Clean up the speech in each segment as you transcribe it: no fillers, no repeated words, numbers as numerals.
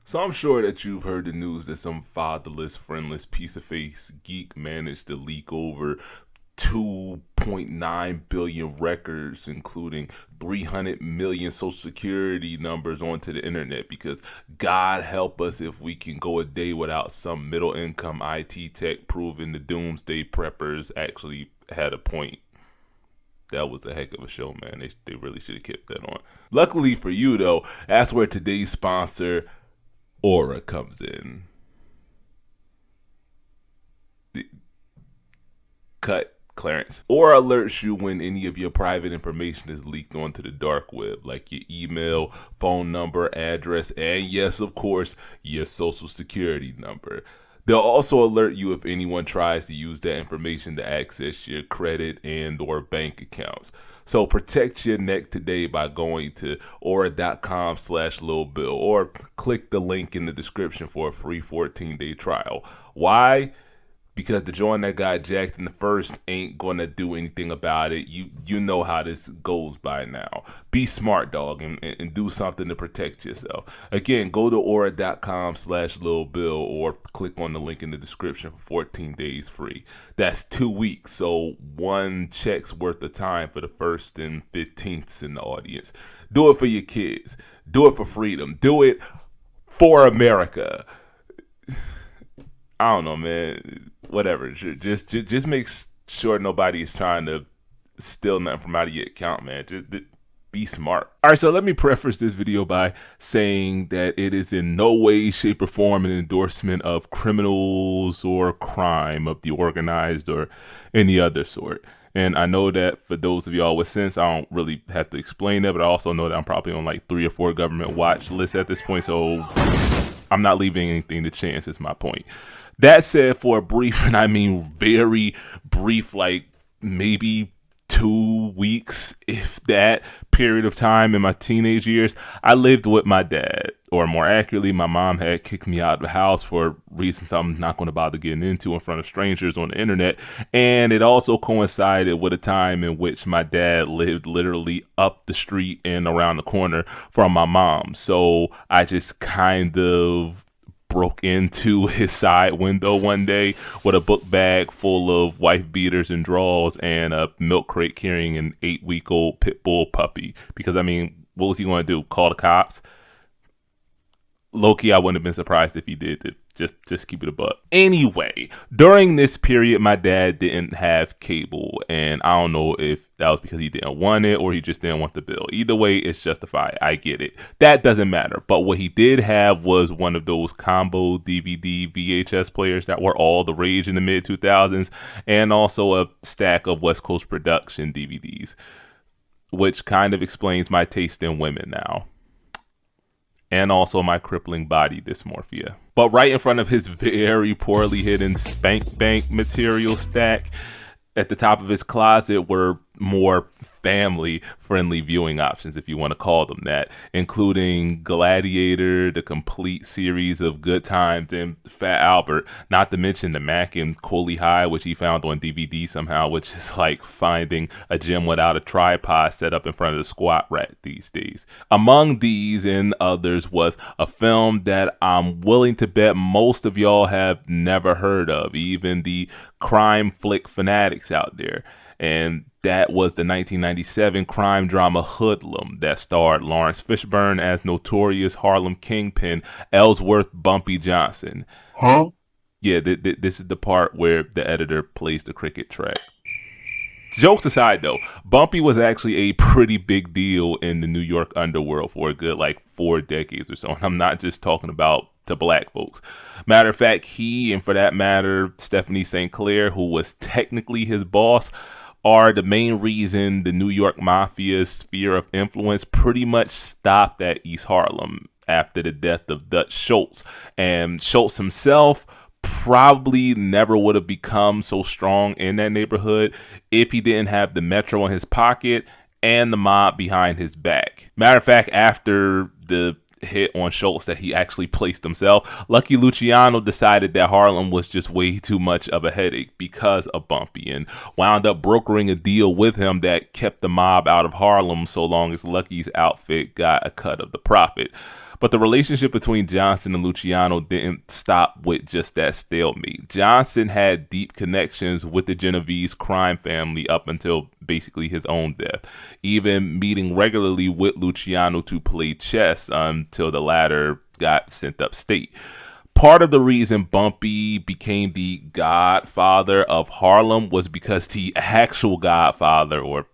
So I'm sure that you've heard the news that some fatherless, friendless piece of face geek managed to leak over 2.9 billion records, including 300 million social security numbers onto the internet, because God help us if we can go a day without some middle income IT tech proving the doomsday preppers actually had a point. That was a heck of a show, man. They really should have kept that on. Luckily for you, though, that's where today's sponsor, Aura, comes in. Cut, Clarence. Aura alerts you when any of your private information is leaked onto the dark web, like your email, phone number, address, and yes, of course, your social security number. They'll also alert you if anyone tries to use that information to access your credit and or bank accounts. So protect your neck today by going to aura.com/lilbill or click the link in the description for a free 14-day trial. Why? Because the joint that got jacked in the first ain't gonna do anything about it. You know how this goes by now. Be smart, dog, and do something to protect yourself. Again, go to aura.com/lilbill or click on the link in the description for 14 days free. That's 2 weeks, so one check's worth of time for the first and 15ths in the audience. Do it for your kids. Do it for freedom. Do it for America. I don't know, man. Whatever. Just make sure nobody is trying to steal nothing from out of your account, man. Just be smart. All right, so let me preface this video by saying that it is in no way, shape, or form an endorsement of criminals or crime of the organized or any other sort. And I know that for those of y'all with sense, I don't really have to explain that, but I also know that I'm probably on like 3 or 4 government watch lists at this point, so I'm not leaving anything to chance is my point. That said, for a brief, and I mean very brief, like maybe 2 weeks, if that, period of time in my teenage years, I lived with my dad. Or more accurately, my mom had kicked me out of the house for reasons I'm not going to bother getting into in front of strangers on the internet. And it also coincided with a time in which my dad lived literally up the street and around the corner from my mom. So I just kind of broke into his side window one day with a book bag full of wife beaters and drawers and a milk crate carrying an 8-week-old pit bull puppy. Because, I mean, what was he going to do? Call the cops? Low-key, I wouldn't have been surprised if he did. Just keep it a buck. Anyway, during this period, my dad didn't have cable, and I don't know if that was because he didn't want it or he just didn't want the bill. Either way, it's justified. I get it. That doesn't matter. But what he did have was one of those combo DVD VHS players that were all the rage in the mid-2000s, and also a stack of West Coast Production DVDs, which kind of explains my taste in women now. And also my crippling body dysmorphia. But right in front of his very poorly hidden spank bank material stack, at the top of his closet were more family-friendly viewing options, if you want to call them that, including Gladiator, the complete series of Good Times, and Fat Albert, not to mention the Mac and Coley High, which he found on DVD somehow, which is like finding a gym without a tripod set up in front of the squat rack these days. Among these and others was a film that I'm willing to bet most of y'all have never heard of, even the crime flick fanatics out there. And that was the 1997 crime drama Hoodlum that starred Lawrence Fishburne as notorious Harlem kingpin Ellsworth Bumpy Johnson. Huh? Yeah, this is the part where the editor plays the cricket track. Jokes aside, though, Bumpy was actually a pretty big deal in the New York underworld for a good like 4 decades or so. And I'm not just talking about to black folks. Matter of fact, he, and for that matter, Stephanie St. Clair, who was technically his boss, are the main reason the New York Mafia's sphere of influence pretty much stopped at East Harlem after the death of Dutch Schultz. And Schultz himself probably never would have become so strong in that neighborhood if he didn't have the Metro in his pocket and the mob behind his back. Matter of fact, after the hit on Schultz that he actually placed himself, Lucky Luciano decided that Harlem was just way too much of a headache because of Bumpy, and wound up brokering a deal with him that kept the mob out of Harlem so long as Lucky's outfit got a cut of the profit. But the relationship between Johnson and Luciano didn't stop with just that stalemate. Johnson had deep connections with the Genovese crime family up until basically his own death, even meeting regularly with Luciano to play chess until the latter got sent upstate. Part of the reason Bumpy became the godfather of Harlem was because the actual godfather, or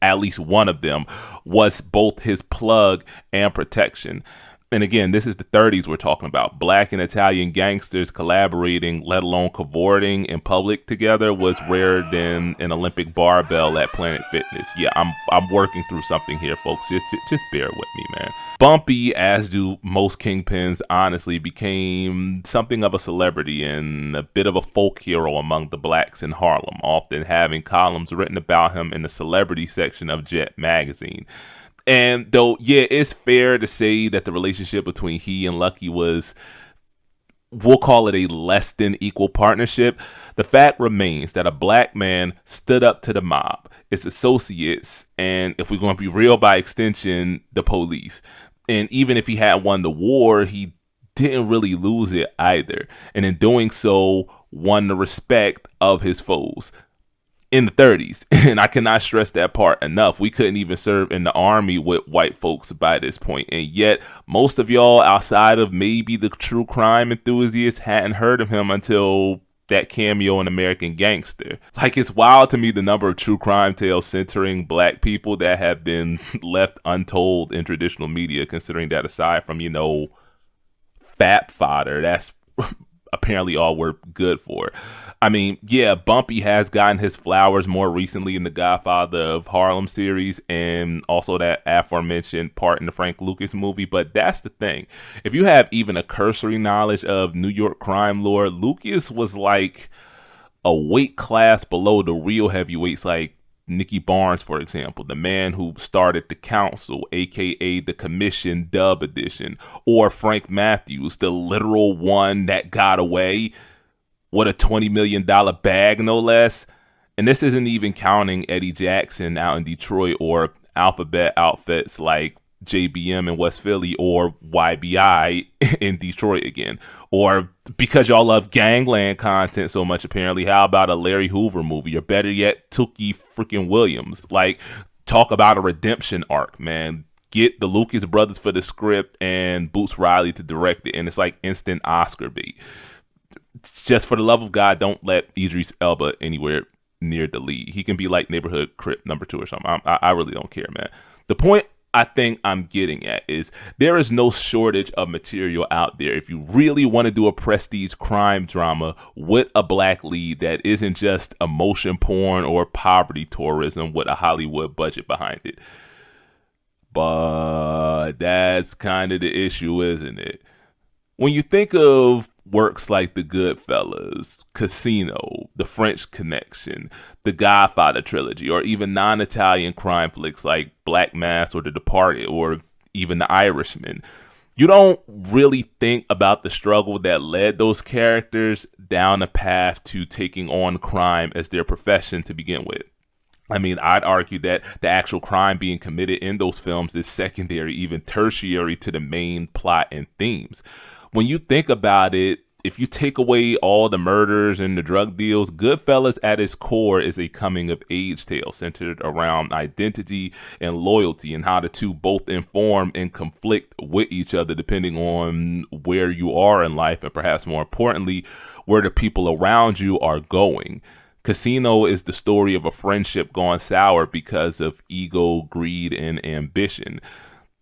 at least one of them, was both his plug and protection. And again, this is the 30s we're talking about. Black and Italian gangsters collaborating, let alone cavorting in public together, was rarer than an Olympic barbell at Planet Fitness. Yeah, I'm working through something here, folks. Just bear with me, man. Bumpy, as do most kingpins, honestly, became something of a celebrity and a bit of a folk hero among the blacks in Harlem, often having columns written about him in the celebrity section of Jet magazine. And though, yeah, it's fair to say that the relationship between he and Lucky was, we'll call it a less than equal partnership, the fact remains that a black man stood up to the mob, its associates, and if we're going to be real, by extension, the police. And even if he had won the war, he didn't really lose it either. And in doing so, won the respect of his foes. In the 30s, and I cannot stress that part enough. We couldn't even serve in the army with white folks by this point, and yet most of y'all outside of maybe the true crime enthusiasts hadn't heard of him until that cameo in American Gangster. Like, it's wild to me the number of true crime tales centering black people that have been left untold in traditional media, considering that aside from, fat fodder, that's apparently all we're good for. I mean, yeah, Bumpy has gotten his flowers more recently in the Godfather of Harlem series and also that aforementioned part in the Frank Lucas movie, but that's the thing. If you have even a cursory knowledge of New York crime lore, Lucas was like a weight class below the real heavyweights like Nicky Barnes, for example, the man who started the Council, aka the Commission Dub Edition, or Frank Matthews, the literal one that got away with a $20 million bag, no less. And this isn't even counting Eddie Jackson out in Detroit or alphabet outfits like JBM in West Philly or YBI in Detroit again. Or because y'all love gangland content so much, apparently, how about a Larry Hoover movie? Or better yet, Tookie freaking Williams. Like, talk about a redemption arc, man. Get the Lucas brothers for the script and Boots Riley to direct it. And it's like instant Oscar bait. Just for the love of God, don't let Idris Elba anywhere near the lead. He can be like Neighborhood Crip #2 or something. I really don't care, man. The point I think I'm getting at is there is no shortage of material out there if you really want to do a prestige crime drama with a black lead that isn't just emotion porn or poverty tourism with a Hollywood budget behind it. But that's kind of the issue, isn't it? When you think of works like The Goodfellas, Casino, The French Connection, The Godfather trilogy, or even non-Italian crime flicks like Black Mass or The Departed, or even The Irishman, you don't really think about the struggle that led those characters down a path to taking on crime as their profession to begin with. I mean, I'd argue that the actual crime being committed in those films is secondary, even tertiary to the main plot and themes. When you think about it, if you take away all the murders and the drug deals, Goodfellas at its core is a coming-of-age tale centered around identity and loyalty and how the two both inform and conflict with each other depending on where you are in life and perhaps more importantly, where the people around you are going. Casino is the story of a friendship gone sour because of ego, greed, and ambition.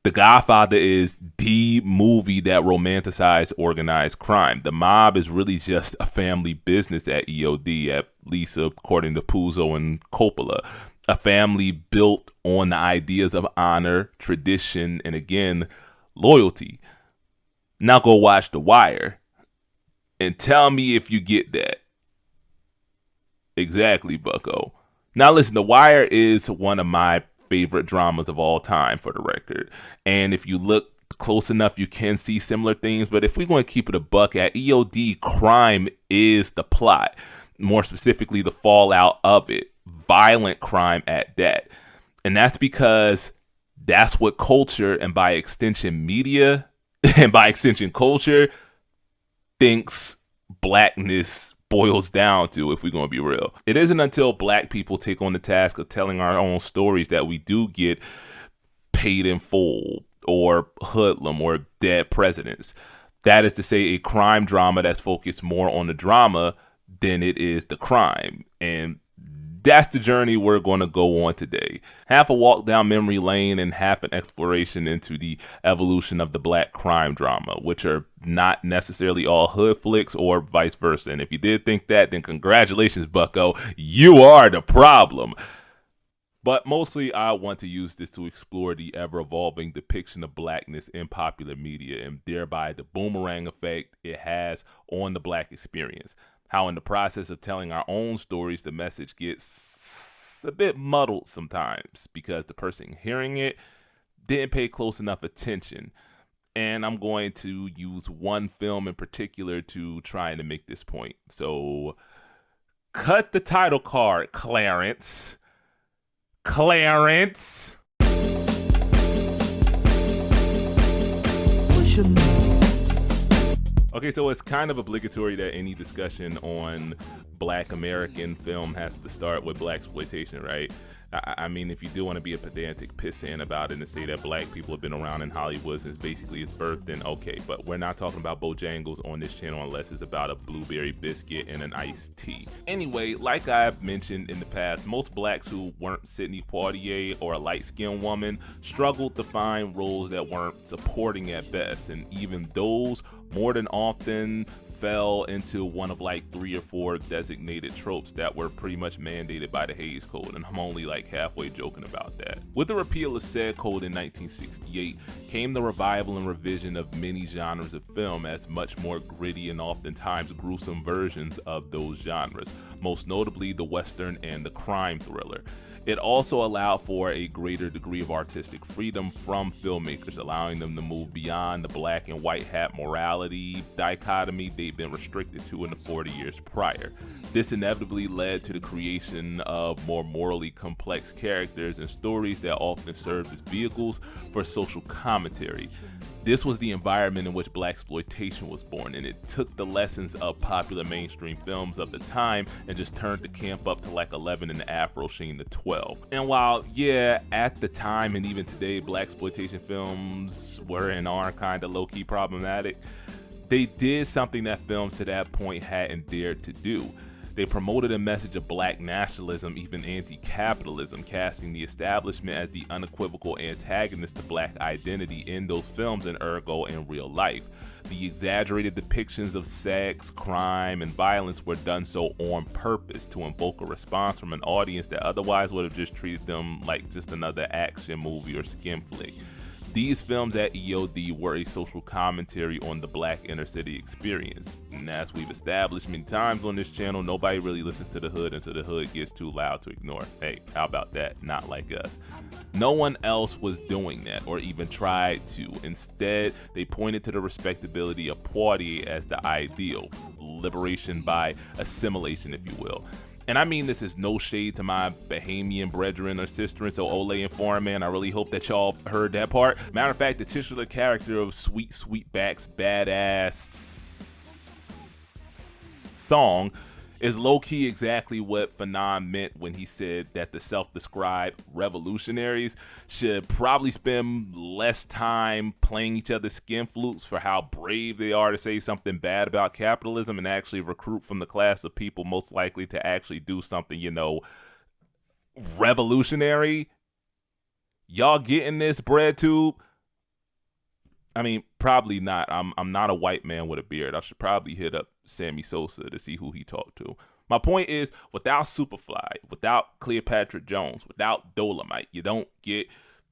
The Godfather is the movie that romanticized organized crime. The mob is really just a family business at EOD, at least according to Puzo and Coppola. A family built on the ideas of honor, tradition, and again, loyalty. Now go watch The Wire and tell me if you get that. Exactly, bucko. Now listen, The Wire is one of my favorite dramas of all time, for the record. And if you look close enough, you can see similar themes. But if we're going to keep it a buck, at EOD, crime is the plot. More specifically, the fallout of it. Violent crime at that. And that's because that's what culture and by extension media and by extension culture, thinks blackness boils down to, if we're going to be real. It isn't until black people take on the task of telling our own stories that we do get paid in full or hoodlum or dead presidents. That is to say, a crime drama that's focused more on the drama than it is the crime. And that's the journey we're going to go on today. Half a walk down memory lane and half an exploration into the evolution of the black crime drama, which are not necessarily all hood flicks or vice versa. And if you did think that, then congratulations, bucko. You are the problem. But mostly, I want to use this to explore the ever-evolving depiction of blackness in popular media and thereby the boomerang effect it has on the black experience. How in the process of telling our own stories, the message gets a bit muddled sometimes because the person hearing it didn't pay close enough attention. And I'm going to use one film in particular to try and make this point. So, cut the title card, Clarence. Clarence. What's your name? Okay, so it's kind of obligatory that any discussion on black American film has to start with blaxploitation, right? I mean, if you do want to be a pedantic pissant about it and say that black people have been around in Hollywood since basically its birth, then okay. But we're not talking about Bojangles on this channel unless it's about a blueberry biscuit and an iced tea. Anyway, like I've mentioned in the past, most blacks who weren't Sidney Poitier or a light-skinned woman struggled to find roles that weren't supporting at best. And even those more than often fell into one of like 3 or 4 designated tropes that were pretty much mandated by the Hays Code, and I'm only like halfway joking about that. With the repeal of said code in 1968 came the revival and revision of many genres of film as much more gritty and oftentimes gruesome versions of those genres, most notably the Western and the crime thriller. It also allowed for a greater degree of artistic freedom from filmmakers, allowing them to move beyond the black and white hat morality dichotomy they'd been restricted to in the 40 years prior. This inevitably led to the creation of more morally complex characters and stories that often served as vehicles for social commentary. This was the environment in which blaxploitation was born, and it took the lessons of popular mainstream films of the time and just turned the camp up to like 11 and the Afro Sheen to 12. And while, yeah, at the time and even today, blaxploitation films were and are kind of low-key problematic, they did something that films to that point hadn't dared to do. They promoted a message of black nationalism, even anti-capitalism, casting the establishment as the unequivocal antagonist to black identity in those films and ergo in real life. The exaggerated depictions of sex, crime, and violence were done so on purpose to invoke a response from an audience that otherwise would have just treated them like just another action movie or skin flick. These films at EOD were a social commentary on the black inner city experience. And as we've established many times on this channel, nobody really listens to the hood until the hood gets too loud to ignore. Hey, how about that? Not like us. No one else was doing that or even tried to. Instead, they pointed to the respectability of Poitier as the ideal, liberation by assimilation, if you will. And I mean this is no shade to my Bahamian brethren or sisters, so Ole and Foreign Man, I really hope that y'all heard that part. Matter of fact, the titular character of Sweet Sweetback's badass song is low-key exactly what Fanon meant when he said that the self-described revolutionaries should probably spend less time playing each other's skin flutes for how brave they are to say something bad about capitalism and actually recruit from the class of people most likely to actually do something, you know, revolutionary. Y'all getting this, bread tube? I mean, probably not. I'm not a white man with a beard. I should probably hit up Sammy Sosa to see who he talked to. My point is, without Superfly, without Cleopatra Jones, without Dolomite, you don't get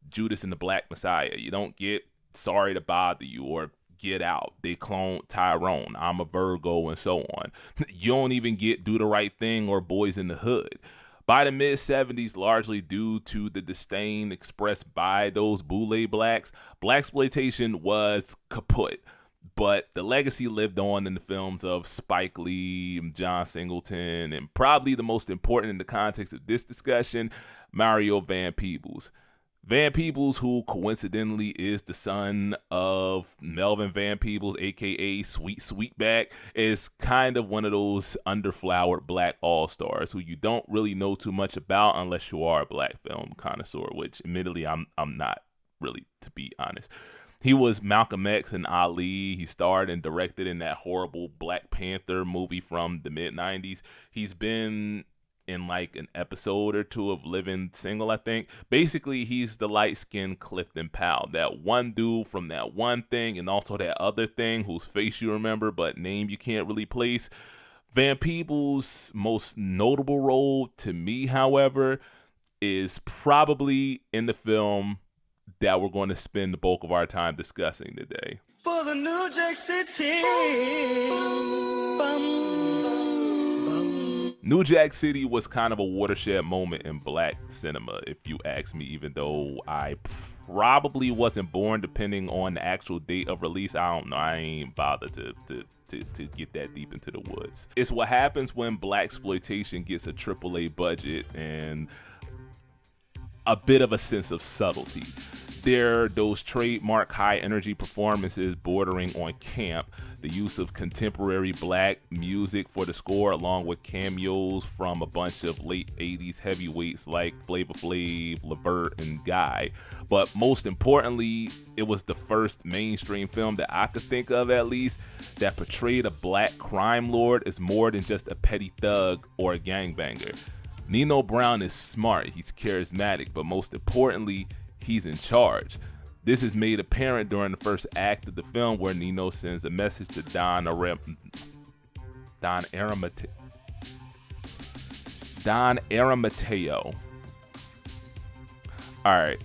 Judas and the Black Messiah. You don't get Sorry to Bother You or Get Out. They clone Tyrone, I'm a Virgo, and so on. You don't even get Do the Right Thing or Boys in the Hood. By the mid-70s, largely due to the disdain expressed by those boule blacks, blaxploitation was kaput. But the legacy lived on in the films of Spike Lee, John Singleton, and probably the most important in the context of this discussion, Mario Van Peebles. Van Peebles, who coincidentally is the son of Melvin Van Peebles, aka Sweet Sweetback, is kind of one of those underflowered black all-stars who you don't really know too much about unless you are a black film connoisseur, which admittedly I'm not really, to be honest. He was Malcolm X and Ali. He starred and directed in that horrible Black Panther movie from the mid 90s. He's been in like an episode or two of Living Single, I think. Basically, he's the light-skinned Clifton Powell, that one dude from that one thing and also that other thing whose face you remember but name you can't really place. Van Peebles' most notable role to me, however, is probably in the film that we're going to spend the bulk of our time discussing today. For the New Jack City. New Jack City was kind of a watershed moment in black cinema, if you ask me, even though I probably wasn't born depending on the actual date of release. I don't know. I ain't bothered to get that deep into the woods. It's what happens when black exploitation gets a AAA budget and a bit of a sense of subtlety. There are those trademark high energy performances bordering on camp, the use of contemporary black music for the score, along with cameos from a bunch of late 80s heavyweights like Flavor Flav, Levert, and Guy. But most importantly, it was the first mainstream film that I could think of, at least, that portrayed a black crime lord as more than just a petty thug or a gangbanger. Nino Brown is smart, he's charismatic, but most importantly, he's in charge. This is made apparent during the first act of the film, where Nino sends a message to Don Aramateo. Alright,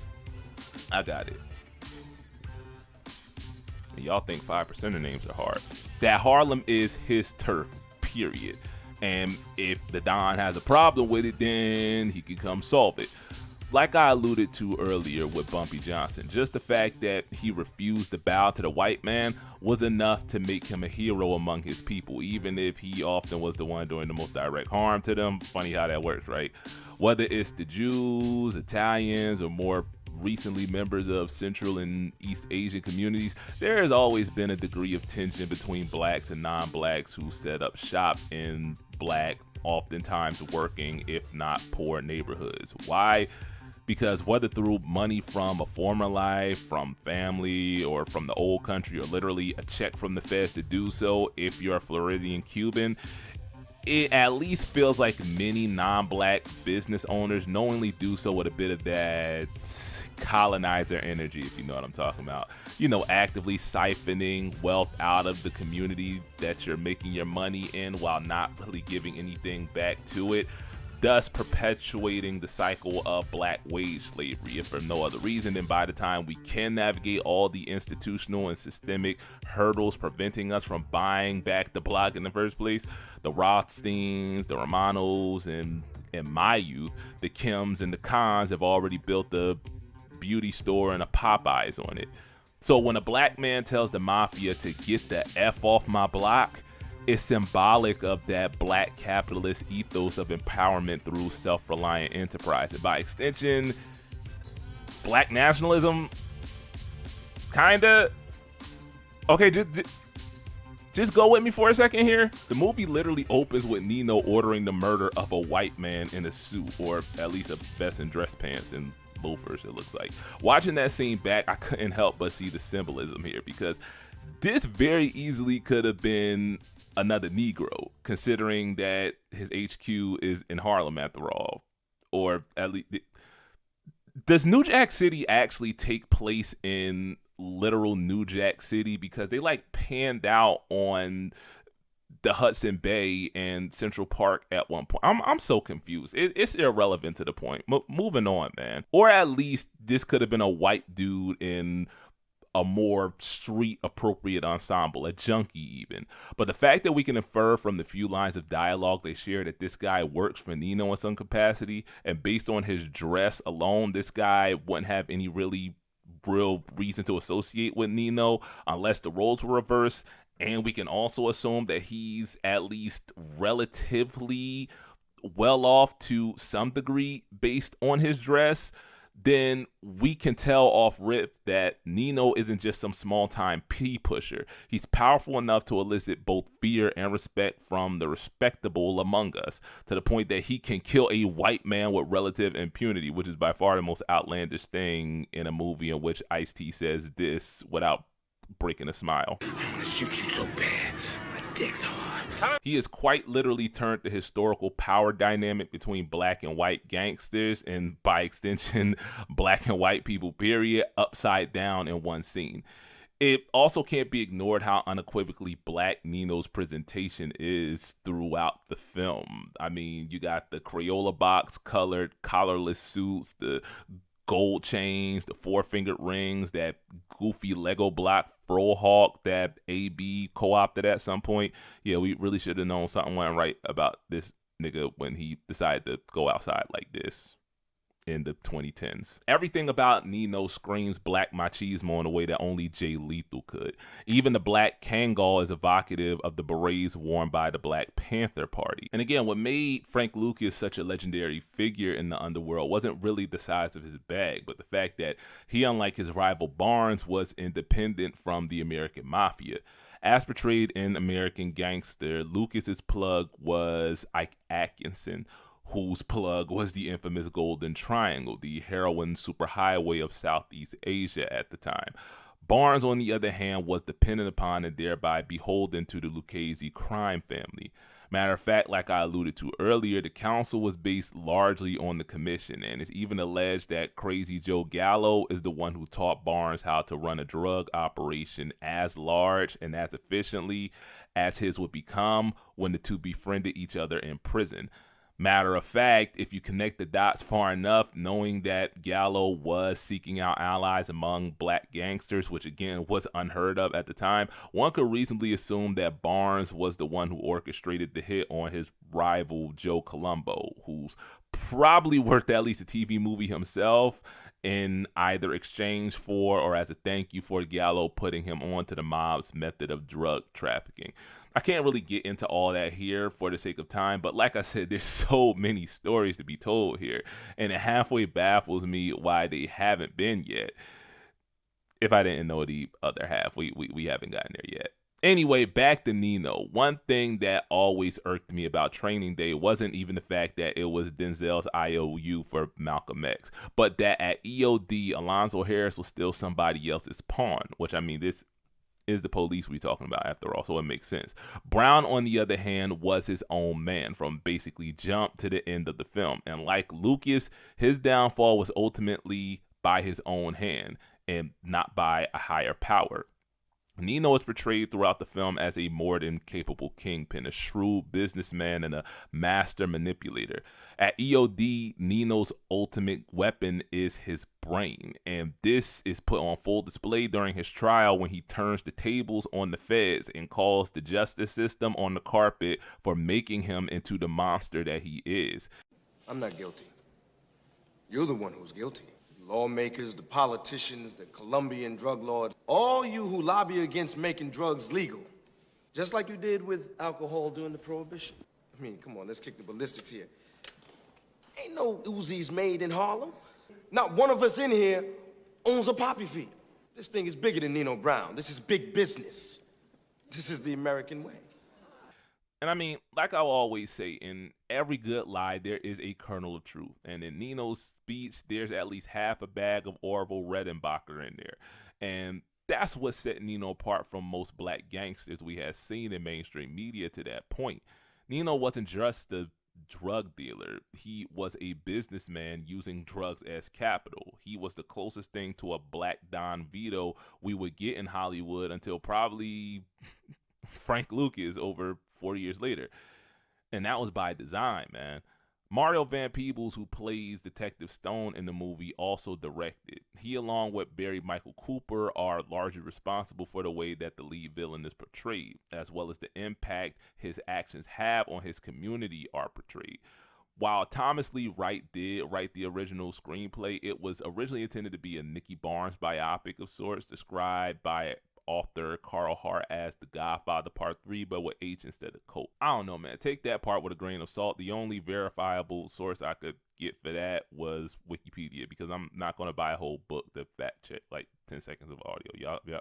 I got it. And y'all think 5% of names are hard. That Harlem is his turf, period. And if the Don has a problem with it, then he can come solve it. Like I alluded to earlier with Bumpy Johnson, just the fact that he refused to bow to the white man was enough to make him a hero among his people, even if he often was the one doing the most direct harm to them. Funny how that works, right? Whether it's the Jews, Italians, or more recently members of Central and East Asian communities, there has always been a degree of tension between blacks and non-blacks who set up shop in black, oftentimes working, if not poor neighborhoods. Why? Because whether through money from a former life, from family, or from the old country, or literally a check from the feds to do so, if you're a Floridian Cuban, it at least feels like many non-black business owners knowingly do so with a bit of that colonizer energy, if you know what I'm talking about. You know, actively siphoning wealth out of the community that you're making your money in while not really giving anything back to it, thus perpetuating the cycle of black wage slavery, if for no other reason than by the time we can navigate all the institutional and systemic hurdles preventing us from buying back the block in the first place, the Rothsteins, the Romanos, and in my youth, the Kims and the Khans have already built the beauty store and a Popeyes on it. So when a black man tells the mafia to get the F off my block, it's symbolic of that black capitalist ethos of empowerment through self-reliant enterprise. And by extension, black nationalism, kinda. Okay, just go with me for a second here. The movie literally opens with Nino ordering the murder of a white man in a suit, or at least a vest and dress pants and loafers, it looks like. Watching that scene back, I couldn't help but see the symbolism here, because this very easily could have been another Negro, considering that his HQ is in Harlem after all. Or at least, does New Jack City actually take place in literal New Jack City? Because they like panned out on the Hudson Bay and Central Park at one point. I'm so confused. It's irrelevant to the point. Moving on, man. Or at least this could have been a white dude in a more street appropriate ensemble, a junkie even. But the fact that we can infer from the few lines of dialogue they share that this guy works for Nino in some capacity, and based on his dress alone, this guy wouldn't have any real reason to associate with Nino unless the roles were reversed. And we can also assume that he's at least relatively well off to some degree based on his dress. then we can tell off rip that Nino isn't just some small time P pusher. He's powerful enough to elicit both fear and respect from the respectable among us, to the point that he can kill a white man with relative impunity, which is by far the most outlandish thing in a movie in which Ice-T says this without breaking a smile. I want to shoot you so bad, my dick's hard. He has quite literally turned the historical power dynamic between black and white gangsters, and by extension, black and white people, period, upside down in one scene. It also can't be ignored how unequivocally black Nino's presentation is throughout the film. I mean, you got the Crayola box colored collarless suits, the gold chains, the four-fingered rings, that goofy Lego block Frohawk that AB co-opted at some point. Yeah, we really should have known something went right about this nigga when he decided to go outside like this in the 2010s. Everything about Nino screams black machismo in a way that only Jay Lethal could. Even the black Kangol is evocative of the berets worn by the Black Panther Party. And again, what made Frank Lucas such a legendary figure in the underworld wasn't really the size of his bag, but the fact that he, unlike his rival Barnes, was independent from the American Mafia. As portrayed in American Gangster, Lucas's plug was Ike Atkinson, whose plug was the infamous Golden Triangle, the heroin superhighway of Southeast Asia at the time. Barnes, on the other hand, was dependent upon and thereby beholden to the Lucchese crime family. Matter of fact, like I alluded to earlier, the council was based largely on the commission, and it's even alleged that Crazy Joe Gallo is the one who taught Barnes how to run a drug operation as large and as efficiently as his would become when the two befriended each other in prison. Matter of fact, if you connect the dots far enough, knowing that Gallo was seeking out allies among black gangsters, which again was unheard of at the time, one could reasonably assume that Barnes was the one who orchestrated the hit on his rival Joe Colombo, who's probably worked at least a TV movie himself in either exchange for or as a thank you for Gallo putting him on to the mob's method of drug trafficking. I can't really get into all that here for the sake of time, but like I said, there's so many stories to be told here, and it halfway baffles me why they haven't been yet. If I didn't know the other half, we haven't gotten there yet. Anyway, back to Nino. One thing that always irked me about Training Day wasn't even the fact that it was Denzel's IOU for Malcolm X, but that at EOD, Alonzo Harris was still somebody else's pawn, which, I mean, this is the police we're talking about after all, so it makes sense. Brown, on the other hand, was his own man from basically jump to the end of the film. And like Lucas, his downfall was ultimately by his own hand and not by a higher power. Nino is portrayed throughout the film as a more than capable kingpin, a shrewd businessman, and a master manipulator. At EOD, Nino's ultimate weapon is his brain, and this is put on full display during his trial when he turns the tables on the feds and calls the justice system on the carpet for making him into the monster that he is. I'm not guilty. You're the one who's guilty. Lawmakers, the politicians, the Colombian drug lords, all you who lobby against making drugs legal, just like you did with alcohol during the Prohibition. I mean, come on, let's kick the ballistics here. Ain't no Uzis made in Harlem. Not one of us in here owns a poppy feed. This thing is bigger than Nino Brown. This is big business. This is the American way. And I mean, like I always say, in every good lie, there is a kernel of truth. And in Nino's speech, there's at least half a bag of Orville Redenbacher in there. And that's what set Nino apart from most black gangsters we have seen in mainstream media to that point. Nino wasn't just a drug dealer. He was a businessman using drugs as capital. He was the closest thing to a black Don Vito we would get in Hollywood until probably Frank Lucas over 40 years later. And that was by design, man. Mario Van Peebles, who plays Detective Stone in the movie, also directed. He, along with Barry Michael Cooper, are largely responsible for the way that the lead villain is portrayed, as well as the impact his actions have on his community are portrayed. While Thomas Lee Wright did write the original screenplay, it was originally intended to be a Nicky Barnes biopic of sorts, described by author Carl Hart as The Godfather Part 3, but with H instead of Colt. I don't know, man. Take that part with a grain of salt. The only verifiable source I could get for that was Wikipedia, because I'm not going to buy a whole book to fact check like 10 seconds of audio.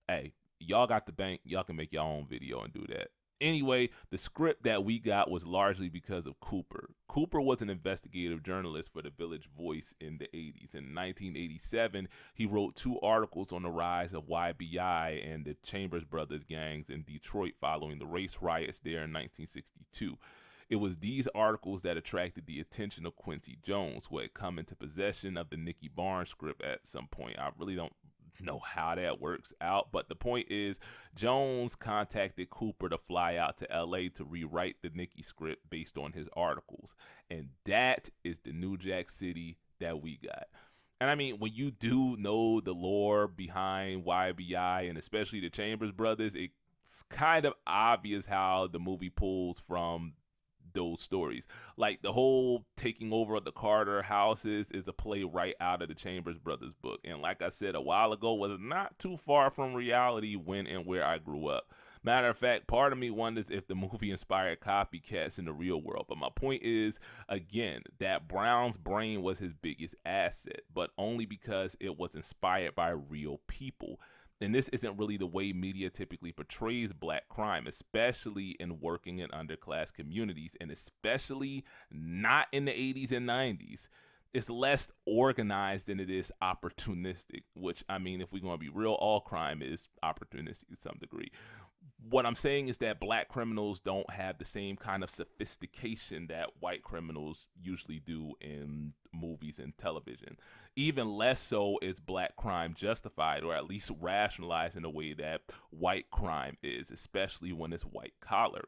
Hey, y'all got the bank. Y'all can make your own video and do that. Anyway, the script that we got was largely because of Cooper. Cooper was an investigative journalist for the Village Voice in the 80s. In 1987, he wrote 2 articles on the rise of YBI and the Chambers Brothers gangs in Detroit following the race riots there in 1962. It was these articles that attracted the attention of Quincy Jones, who had come into possession of the Nicky Barnes script at some point. I really don't know how that works out, but the point is Jones contacted Cooper to fly out to LA to rewrite the Nicky script based on his articles, and that is the New Jack City that we got. And I mean, when you do know the lore behind YBI and especially the Chambers Brothers, it's kind of obvious how the movie pulls from those stories. Like the whole taking over of the Carter houses is a play right out of the Chambers Brothers book, and like I said a while ago, was not too far from reality when and where I grew up. Matter of fact, part of me wonders if the movie inspired copycats in the real world. But my point is, again, that Brown's brain was his biggest asset, but only because it was inspired by real people. And this isn't really the way media typically portrays black crime, especially in working and underclass communities, and especially not in the 80s and 90s. It's less organized than it is opportunistic, which, I mean, if we're going to be real, all crime is opportunistic to some degree. What I'm saying is that black criminals don't have the same kind of sophistication that white criminals usually do in movies and television. Even less so is black crime justified, or at least rationalized in a way that white crime is, especially when it's white collar.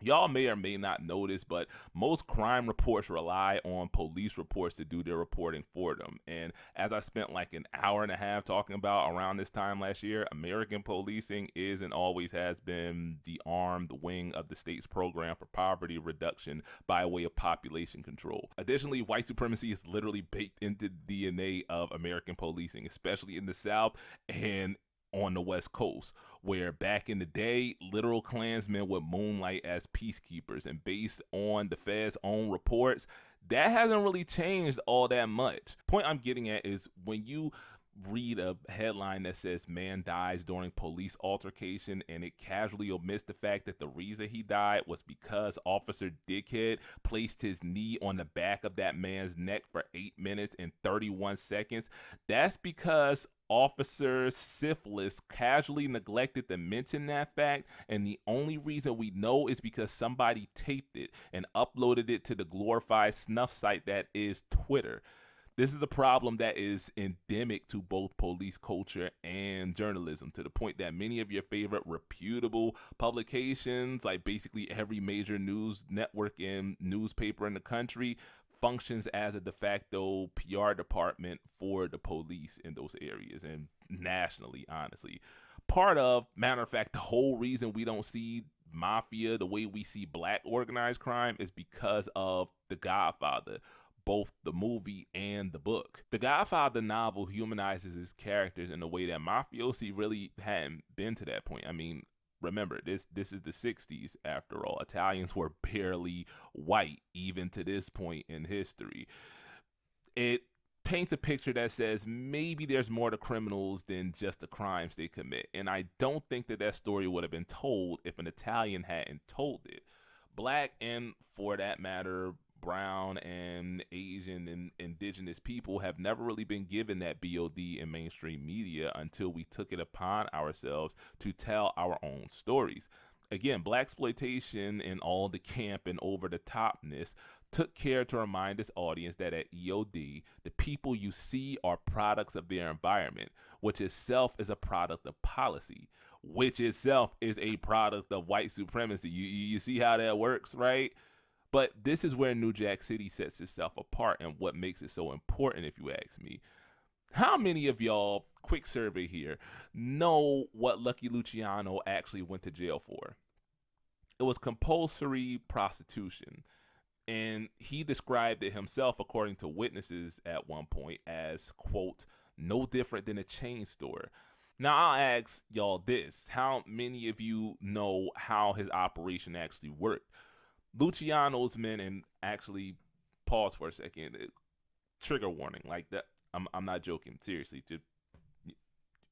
Y'all may or may not know this, but most crime reports rely on police reports to do their reporting for them. And as I spent like an hour and a half talking about around this time last year, American policing is and always has been the armed wing of the state's program for poverty reduction by way of population control. Additionally, white supremacy is literally baked into the DNA of American policing, especially in the South and on the West Coast, where back in the day, literal Klansmen would moonlight as peacekeepers. And based on the Fed's own reports, that hasn't really changed all that much. Point I'm getting at is when you read a headline that says man dies during police altercation and it casually omits the fact that the reason he died was because Officer Dickhead placed his knee on the back of that man's neck for 8 minutes and 31 seconds, that's because Officer Syphilis casually neglected to mention that fact, and the only reason we know is because somebody taped it and uploaded it to the glorified snuff site that is Twitter. This is a problem that is endemic to both police culture and journalism, to the point that many of your favorite reputable publications, like basically every major news network and newspaper in the country, functions as a de facto PR department for the police in those areas and nationally, honestly. Matter of fact, the whole reason we don't see mafia the way we see black organized crime is because of The Godfather, both the movie and the book. The Godfather novel humanizes his characters in a way that mafiosi really hadn't been to that point. I mean, remember, this is the 60s after all. Italians were barely white even to this point in history. It paints a picture that says maybe there's more to criminals than just the crimes they commit. And I don't think that story would have been told if an Italian hadn't told it. Black, and for that matter, brown and Asian and indigenous people have never really been given that BOD in mainstream media until we took it upon ourselves to tell our own stories. Again, blaxploitation and all the camp and over-the-topness took care to remind this audience that at EOD, the people you see are products of their environment, which itself is a product of policy, which itself is a product of white supremacy. You see how that works, right? But this is where New Jack City sets itself apart and what makes it so important, if you ask me. How many of y'all, quick survey here, know what Lucky Luciano actually went to jail for? It was compulsory prostitution. And he described it himself, according to witnesses at one point, as, quote, no different than a chain store. Now, I'll ask y'all this. How many of you know how his operation actually worked? Luciano's men, and actually, pause for a second. Trigger warning, like that. I'm not joking. Seriously, just,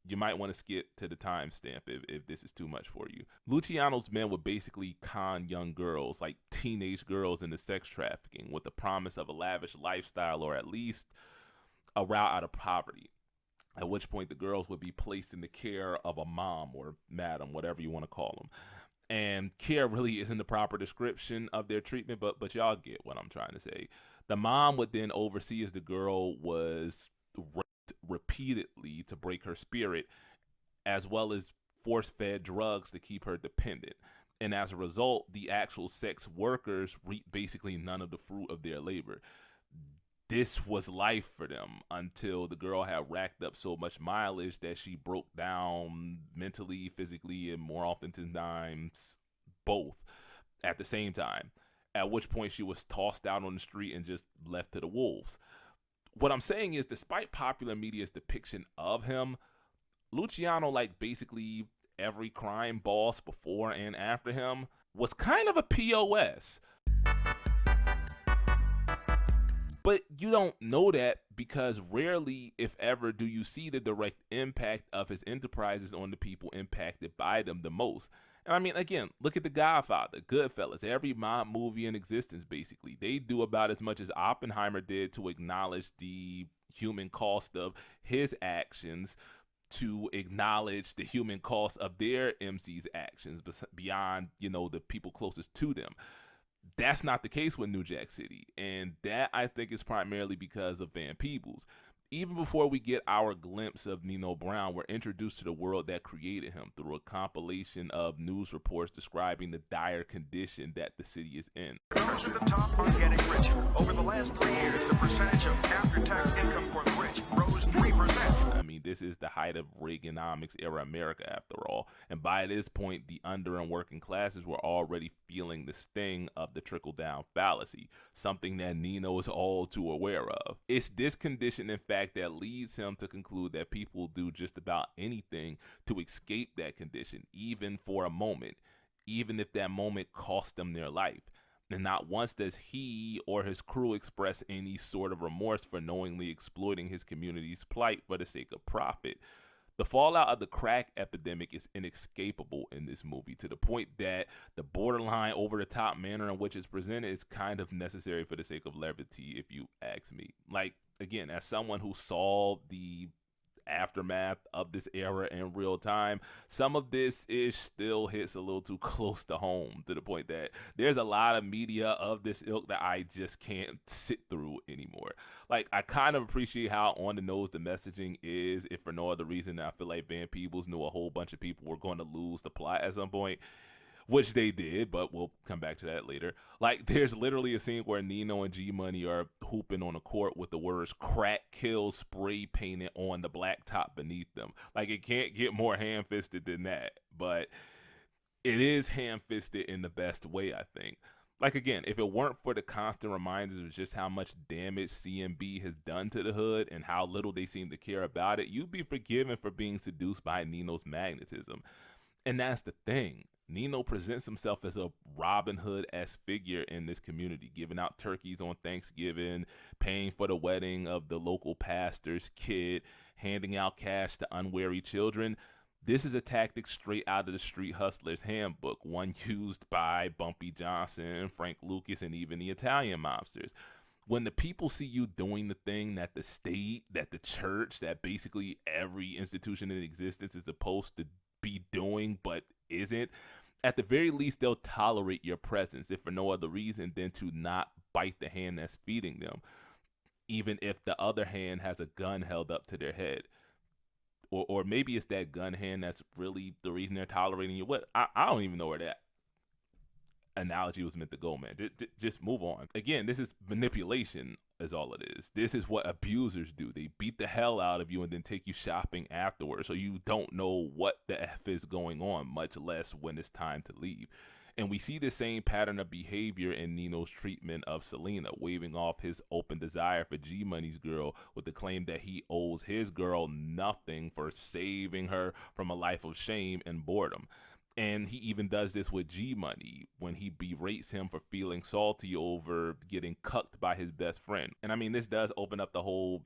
you might want to skip to the timestamp if this is too much for you. Luciano's men would basically con young girls, like teenage girls, into sex trafficking with the promise of a lavish lifestyle or at least a route out of poverty. At which point the girls would be placed in the care of a mom or madam, whatever you want to call them. And care really isn't the proper description of their treatment, but y'all get what I'm trying to say. The mom would then oversee as the girl was raped repeatedly to break her spirit, as well as force fed drugs to keep her dependent. And as a result, the actual sex workers reap basically none of the fruit of their labor. This was life for them until the girl had racked up so much mileage that she broke down mentally, physically, and more often than times both at the same time. At which point she was tossed out on the street and just left to the wolves. What I'm saying is, despite popular media's depiction of him, Luciano, like basically every crime boss before and after him, was kind of a POS. But you don't know that because rarely, if ever, do you see the direct impact of his enterprises on the people impacted by them the most. And I mean, again, look at The Godfather, Goodfellas, every mob movie in existence, basically. They do about as much as Oppenheimer did to acknowledge the human cost of his actions, to acknowledge the human cost of their MC's actions beyond, the people closest to them. That's not the case with New Jack City, and that I think is primarily because of Van Peebles. Even before we get our glimpse of Nino Brown, we're introduced to the world that created him through a compilation of news reports describing the dire condition that the city is in. Those at the top are getting richer. Over the last 3 years, the percentage of after-tax income for the rich rose 3%. I mean, this is the height of Reaganomics era America, after all. And by this point, the under and working classes were already feeling the sting of the trickle-down fallacy, something that Nino is all too aware of. It's this condition, in fact, that leads him to conclude that people will do just about anything to escape that condition, even for a moment, even if that moment cost them their life. And not once does he or his crew express any sort of remorse for knowingly exploiting his community's plight for the sake of profit. The fallout of the crack epidemic is inescapable in this movie, to the point that the borderline over-the-top manner in which it's presented is kind of necessary for the sake of levity, if you ask me. Like, again, as someone who saw the aftermath of this era in real time, some of this ish still hits a little too close to home, to the point that there's a lot of media of this ilk that I just can't sit through anymore. Like, I kind of appreciate how on the nose the messaging is, if for no other reason. I feel like Van Peebles knew a whole bunch of people were going to lose the plot at some point, which they did, but we'll come back to that later. Like, there's literally a scene where Nino and G Money are hooping on a court with the words "crack kills" spray painted on the black top beneath them. Like, it can't get more ham-fisted than that, but it is ham-fisted in the best way, I think. Like, again, if it weren't for the constant reminders of just how much damage CMB has done to the hood and how little they seem to care about it, you'd be forgiven for being seduced by Nino's magnetism. And that's the thing. Nino presents himself as a Robin Hood-esque figure in this community, giving out turkeys on Thanksgiving, paying for the wedding of the local pastor's kid, handing out cash to unwary children. This is a tactic straight out of the Street Hustler's Handbook, one used by Bumpy Johnson, Frank Lucas, and even the Italian mobsters. When the people see you doing the thing that the state, that the church, that basically every institution in existence is supposed to be doing but isn't, at the very least they'll tolerate your presence, if for no other reason than to not bite the hand that's feeding them, even if the other hand has a gun held up to their head. Or maybe it's that gun hand that's really the reason they're tolerating you. What? I don't even know where that analogy was meant to go, man. Just move on. Again, this is manipulation is all it is. This is what abusers do. They beat the hell out of you and then take you shopping afterwards, so you don't know what the F is going on, much less when it's time to leave. And we see the same pattern of behavior in Nino's treatment of Selena, waving off his open desire for G Money's girl with the claim that he owes his girl nothing for saving her from a life of shame and boredom. And he even does this with G Money when he berates him for feeling salty over getting cucked by his best friend. And I mean, this does open up the whole,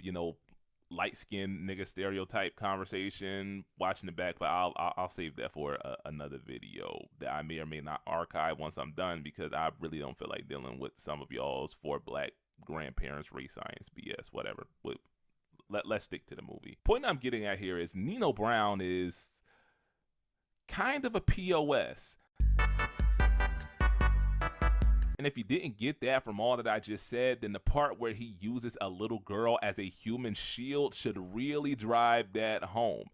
light-skinned nigga stereotype conversation watching it back, but I'll save that for another video that I may or may not archive once I'm done, because I really don't feel like dealing with some of y'all's for black grandparents race science BS, whatever. But let's stick to the movie. Point I'm getting at here is Nino Brown is kind of a POS. And if you didn't get that from all that I just said, then the part where he uses a little girl as a human shield should really drive that home.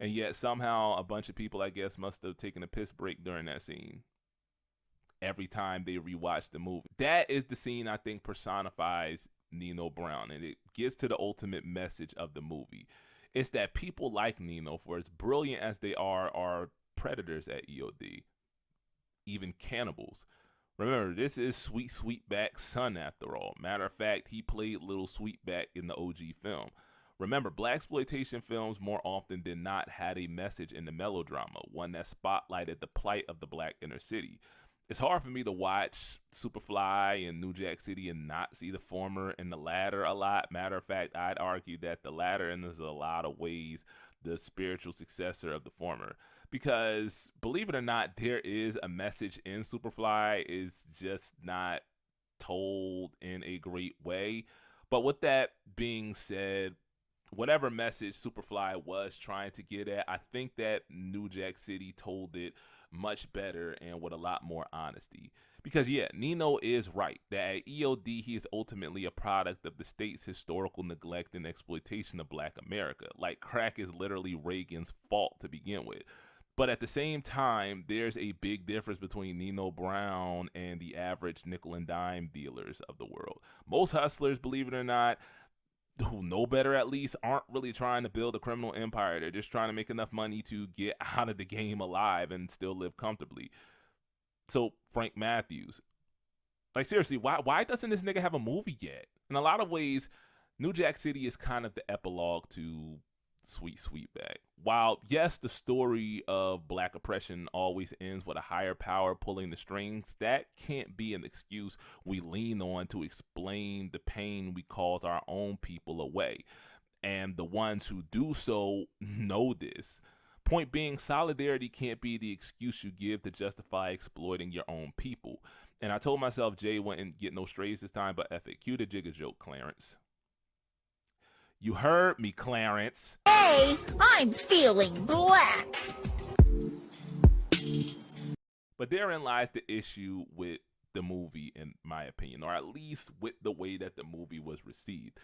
And yet somehow a bunch of people, I guess, must have taken a piss break during that scene every time they rewatch the movie. That is the scene I think personifies Nino Brown, and it gets to the ultimate message of the movie. It's that people like Nino, for as brilliant as they are predators at EOD. Even cannibals. Remember, this is Sweet Sweetback's son after all. Matter of fact, he played Little Sweetback in the OG film. Remember, blaxploitation films more often than not had a message in the melodrama, one that spotlighted the plight of the black inner city. It's hard for me to watch Superfly and New Jack City and not see the former and the latter a lot. Matter of fact, I'd argue that the latter, and there's a lot of ways, the spiritual successor of the former. Because, believe it or not, there is a message in Superfly, is just not told in a great way. But with that being said, whatever message Superfly was trying to get at, I think that New Jack City told it much better and with a lot more honesty. Because yeah, Nino is right that at EOD he is ultimately a product of the state's historical neglect and exploitation of black America. Like, crack is literally Reagan's fault to begin with. But at the same time, there's a big difference between Nino Brown and the average nickel and dime dealers of the world. Most hustlers, believe it or not, who know better at least, aren't really trying to build a criminal empire. They're just trying to make enough money to get out of the game alive and still live comfortably. So Frank Matthews, like, seriously, why doesn't this nigga have a movie yet? In a lot of ways, New Jack City is kind of the epilogue to Sweet Sweetback. While yes, the story of black oppression always ends with a higher power pulling the strings, that can't be an excuse we lean on to explain the pain we cause our own people away. And the ones who do so know this. Point being, solidarity can't be the excuse you give to justify exploiting your own people. And I told myself Jay wouldn't get no strays this time, but F it, cue the jigger joke, Clarence. You heard me, Clarence. Hey, I'm feeling black. But therein lies the issue with the movie, in my opinion, or at least with the way that the movie was received.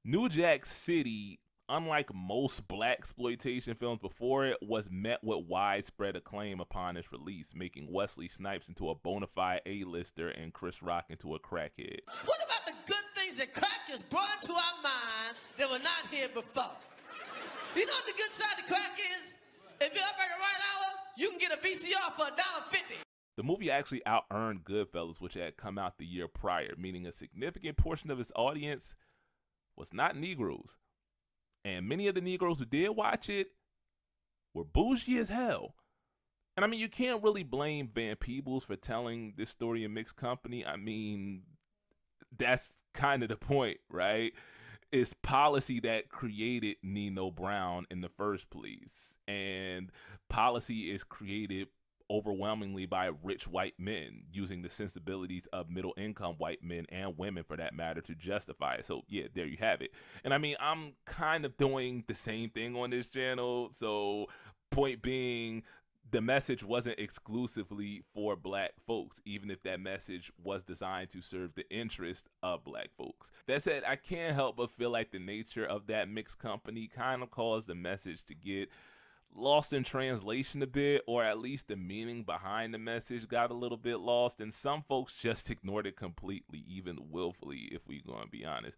New Jack City, unlike most blaxploitation films before it, was met with widespread acclaim upon its release, making Wesley Snipes into a bona fide A-lister and Chris Rock into a crackhead. What about the good things that crack has brought into our mind that were not here before? You know what the good side of crack is? If you're up at the right hour, you can get a VCR for $1.50. The movie actually out-earned Goodfellas, which had come out the year prior, meaning a significant portion of its audience was not Negroes. And many of the Negroes who did watch it were bougie as hell. And I mean, you can't really blame Van Peebles for telling this story in mixed company. I mean, that's kind of the point, right? It's policy that created Nino Brown in the first place. And policy is created overwhelmingly by rich white men using the sensibilities of middle income white men and women for that matter to justify it. So yeah, there you have it. And I mean, I'm kind of doing the same thing on this channel. So point being, the message wasn't exclusively for black folks, even if that message was designed to serve the interest of black folks. That said, I can't help but feel like the nature of that mixed company kind of caused the message to get lost in translation a bit, or at least the meaning behind the message got a little bit lost, and some folks just ignored it completely, even willfully, if we're going to be honest.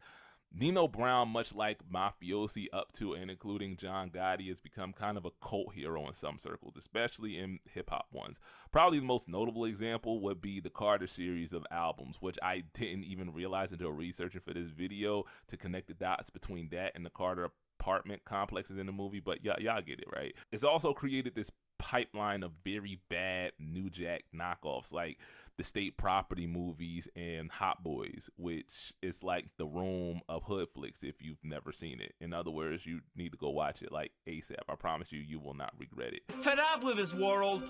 Nino Brown, much like mafiosi up to and including John Gotti, has become kind of a cult hero in some circles, especially in hip-hop ones. Probably the most notable example would be the Carter series of albums, which I didn't even realize until researching for this video to connect the dots between that and the Carter apartment complexes in the movie, but y'all get it, right? It's also created this pipeline of very bad New Jack knockoffs like the State Property movies and Hot Boys, which is like The Room of hood flicks if you've never seen it. In other words, you need to go watch it like ASAP. I promise you, you will not regret it. Fed up with this world.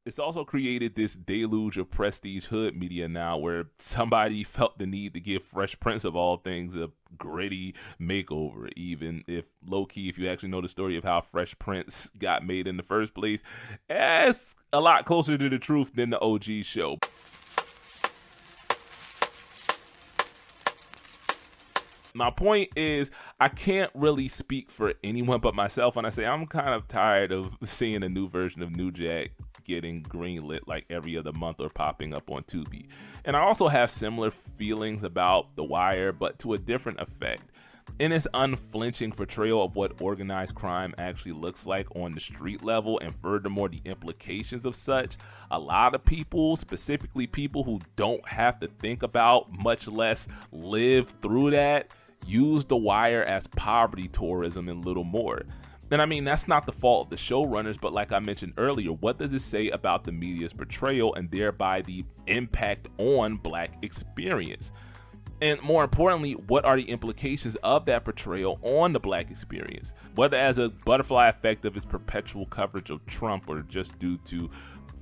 It's also created this deluge of prestige hood media now where somebody felt the need to give Fresh Prince of all things a gritty makeover, even if low-key, if you actually know the story of how Fresh Prince got made in the first place, it's a lot closer to the truth than the OG show. My point is, I can't really speak for anyone but myself when I say I'm kind of tired of seeing a new version of New Jack getting greenlit like every other month or popping up on Tubi. And I also have similar feelings about The Wire, but to a different effect. In its unflinching portrayal of what organized crime actually looks like on the street level, and furthermore the implications of such, a lot of people, specifically people who don't have to think about, much less live through that, use The Wire as poverty tourism and little more. And I mean, that's not the fault of the showrunners, but like I mentioned earlier, what does it say about the media's portrayal and thereby the impact on Black experience? And more importantly, what are the implications of that portrayal on the Black experience? Whether as a butterfly effect of its perpetual coverage of Trump or just due to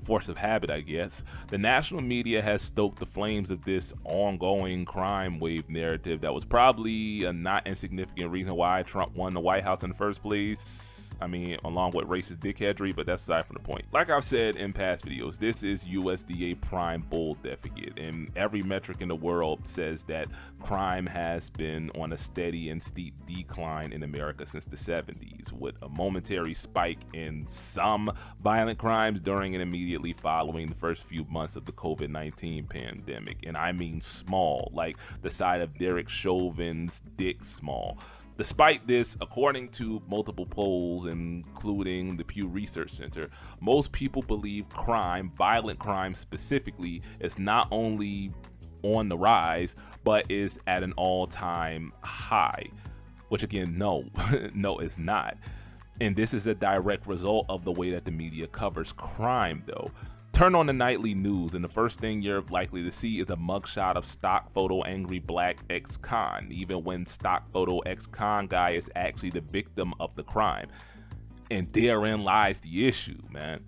force of habit, I guess, the national media has stoked the flames of this ongoing crime wave narrative that was probably a not insignificant reason why Trump won the White House in the first place. I mean, along with racist dickheadery, but that's aside from the point. Like I've said in past videos, this is USDA prime bull deficit, and every metric in the world says that crime has been on a steady and steep decline in America since the 70s, with a momentary spike in some violent crimes during and immediately following the first few months of the COVID-19 pandemic. And I mean small, like the side of Derek Chauvin's dick small. Despite this, according to multiple polls, including the Pew Research Center, most people believe crime, violent crime specifically, is not only on the rise, but is at an all-time high. Which again, no, no, it's not. And this is a direct result of the way that the media covers crime, though. Turn on the nightly news, and the first thing you're likely to see is a mugshot of stock photo angry Black ex-con, even when stock photo ex-con guy is actually the victim of the crime. And therein lies the issue, man.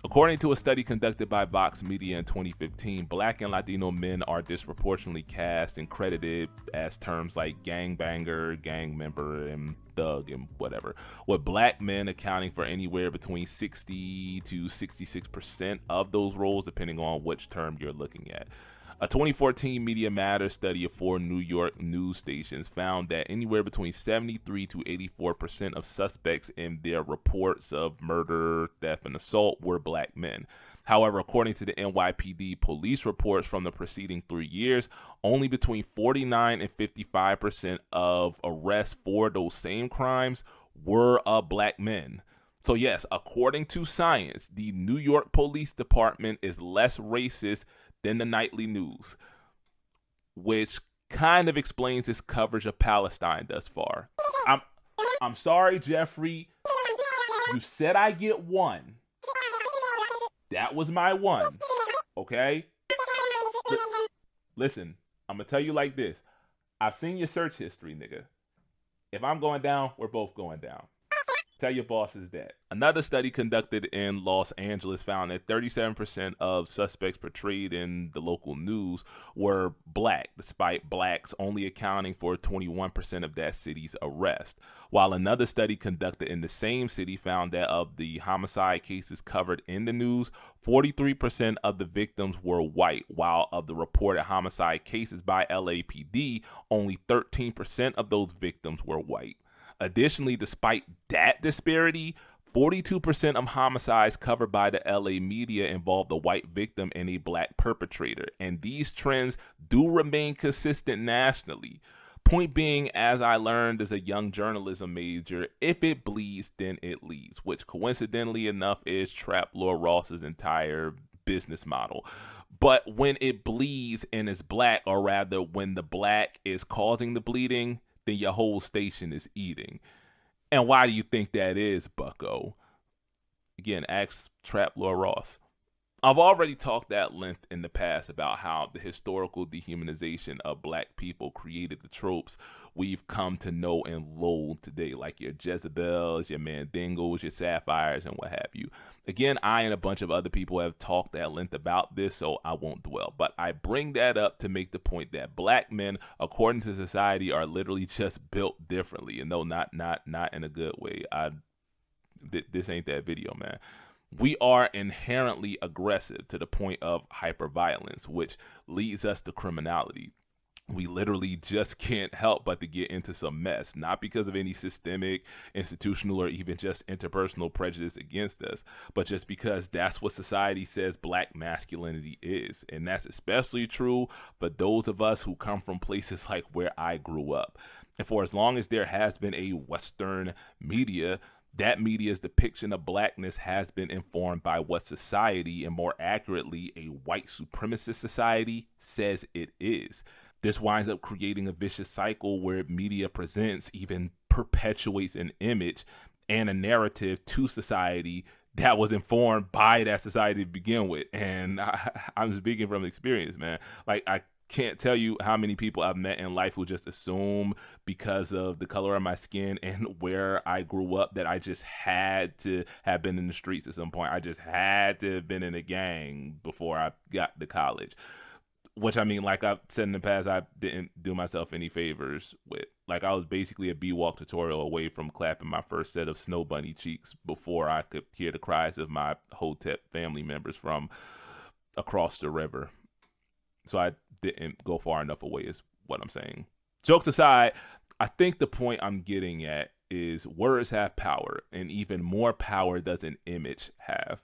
According to a study conducted by Vox Media in 2015, Black and Latino men are disproportionately cast and credited as terms like gangbanger, gang member, and thug, and whatever, with Black men accounting for anywhere between 60 to 66% of those roles, depending on which term you're looking at. A 2014 Media Matters study of 4 New York news stations found that anywhere between 73 to 84% of suspects in their reports of murder, theft, and assault were Black men. However, according to the NYPD police reports from the preceding 3 years, only between 49 and 55% of arrests for those same crimes were of Black men. So yes, according to science, the New York Police Department is less racist than the nightly news, which kind of explains this coverage of Palestine thus far. I'm sorry, Jeffrey. You said I get one. That was my one. Okay? Listen, I'm gonna tell you like this. I've seen your search history, nigga. If I'm going down, we're both going down. Tell your bosses that. Another study conducted in Los Angeles found that 37% of suspects portrayed in the local news were Black, despite Blacks only accounting for 21% of that city's arrest. While another study conducted in the same city found that of the homicide cases covered in the news, 43% of the victims were white, while of the reported homicide cases by LAPD, only 13% of those victims were white. Additionally, despite that disparity, 42% of homicides covered by the LA media involved a white victim and a Black perpetrator, and these trends do remain consistent nationally. Point being, as I learned as a young journalism major, if it bleeds, then it leads, which coincidentally enough is Trap Lord Ross's entire business model. But when it bleeds and is black, or rather when the black is causing the bleeding, then your whole station is eating. And why do you think that is, bucko? Again, ask Trap Lord Ross. I've already talked at length in the past about how the historical dehumanization of black people created the tropes we've come to know and loathe today, like your Jezebels, your Mandingos, your Sapphires, and what have you. Again, I and a bunch of other people have talked at length about this, so I won't dwell. But I bring that up to make the point that black men, according to society, are literally just built differently. And no, not in a good way. This ain't that video, man. We are inherently aggressive to the point of hyperviolence, which leads us to criminality. We literally just can't help but to get into some mess, not because of any systemic, institutional, or even just interpersonal prejudice against us, but just because that's what society says black masculinity is. And that's especially true for those of us who come from places like where I grew up. And for as long as there has been a Western media, that media's depiction of blackness has been informed by what society, and more accurately, a white supremacist society, says it is. This winds up creating a vicious cycle where media presents, even perpetuates an image and a narrative to society that was informed by that society to begin with. And I'm speaking from experience, man. Like, I can't tell you how many people I've met in life who just assume because of the color of my skin and where I grew up that I just had to have been in the streets at some point. I just had to have been in a gang before I got to college. Which, I mean, like I've said in the past, I didn't do myself any favors with. Like, I was basically a B-Walk tutorial away from clapping my first set of snow bunny cheeks before I could hear the cries of my Hotep family members from across the river. So I didn't go far enough away is what I'm saying. Jokes aside, I think the point I'm getting at is words have power, and even more power does an image have.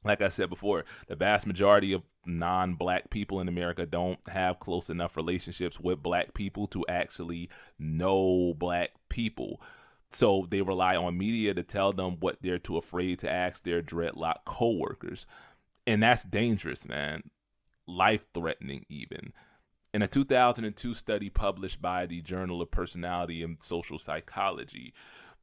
Like I said before, the vast majority of non-black people in America don't have close enough relationships with black people to actually know black people. So they rely on media to tell them what they're too afraid to ask their dreadlock coworkers. And that's dangerous, man. Life-threatening even. In a 2002 study published by the Journal of Personality and Social Psychology,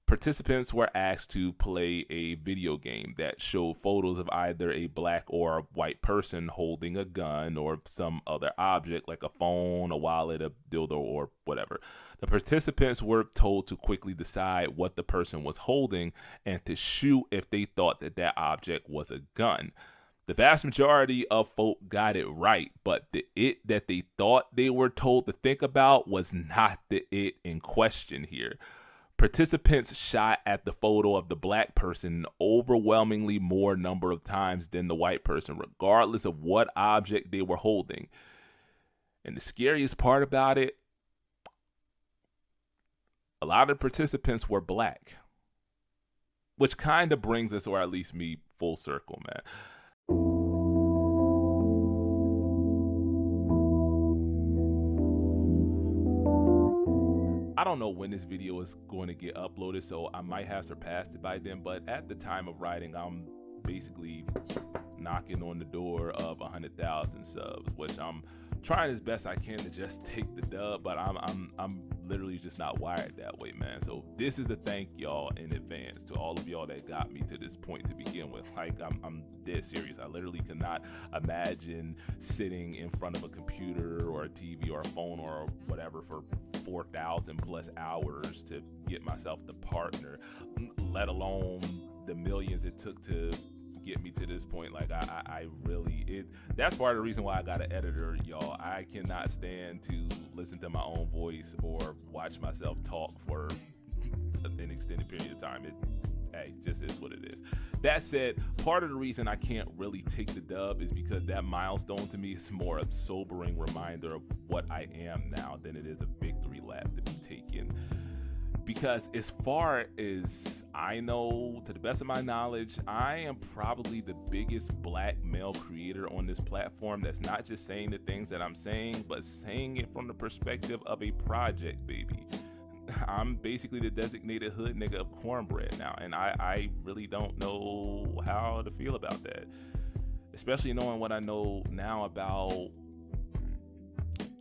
participants were asked to play a video game that showed photos of either a black or a white person holding a gun or some other object like a phone, a wallet, a dildo, or whatever. The participants were told to quickly decide what the person was holding and to shoot if they thought that that object was a gun. The vast majority of folk got it right, but the it that they thought they were told to think about was not the it in question here. Participants shot at the photo of the black person an overwhelmingly more number of times than the white person, regardless of what object they were holding. And the scariest part about it, a lot of participants were black. Which kind of brings us, or at least me, full circle, man. I don't know when this video is going to get uploaded, so I might have surpassed it by then, but at the time of writing, I'm basically knocking on the door of 100,000 subs, which I'm trying as best I can to just take the dub, but I'm literally just not wired that way, man. So this is a thank y'all in advance to all of y'all that got me to this point to begin with. Like, I'm dead serious. I literally cannot imagine sitting in front of a computer or a TV or a phone or whatever for 4,000 plus hours to get myself the partner, let alone the millions it took to get me to this point. Like, I really, that's part of the reason why I got an editor, y'all. I cannot stand to listen to my own voice or watch myself talk for an extended period of time. Hey, just is what it is. That said, part of the reason I can't really take the dub is because that milestone to me is more a sobering reminder of what I am now than it is a victory lap to be taken. Because as far as I know, to the best of my knowledge, I am probably the biggest black male creator on this platform that's not just saying the things that I'm saying, but saying it from the perspective of a project, baby. I'm basically the designated hood nigga of cornbread now, and I really don't know how to feel about that. Especially knowing what I know now about,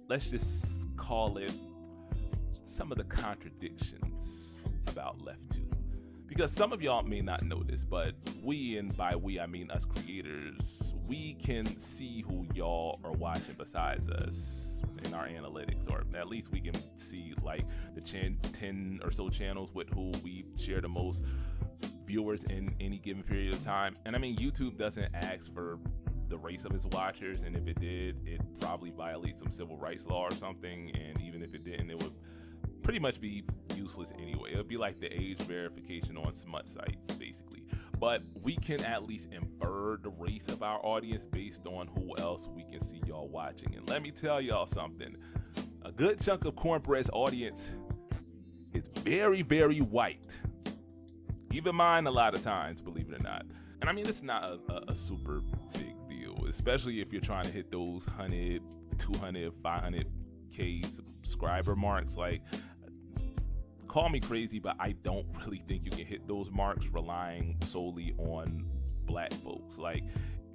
let's just call it, some of the contradictions about Left 2. Because some of y'all may not know this, but we, and by we I mean us creators, we can see who y'all are watching besides us in our analytics, or at least we can see like the 10 or so channels with who we share the most viewers in any given period of time. And I mean, YouTube doesn't ask for the race of its watchers, and if it did, it probably violates some civil rights law or something, and even if it didn't, it would pretty much be useless anyway. It would be like the age verification on smut sites, basically. But we can at least infer the race of our audience based on who else we can see y'all watching. And let me tell y'all something. A good chunk of Cornbread's audience is very, very white. Even mine a lot of times, believe it or not. And I mean, it's not a super big deal, especially if you're trying to hit those 100, 200, 500K subscriber marks. Like, call me crazy, but I don't really think you can hit those marks relying solely on black folks. Like,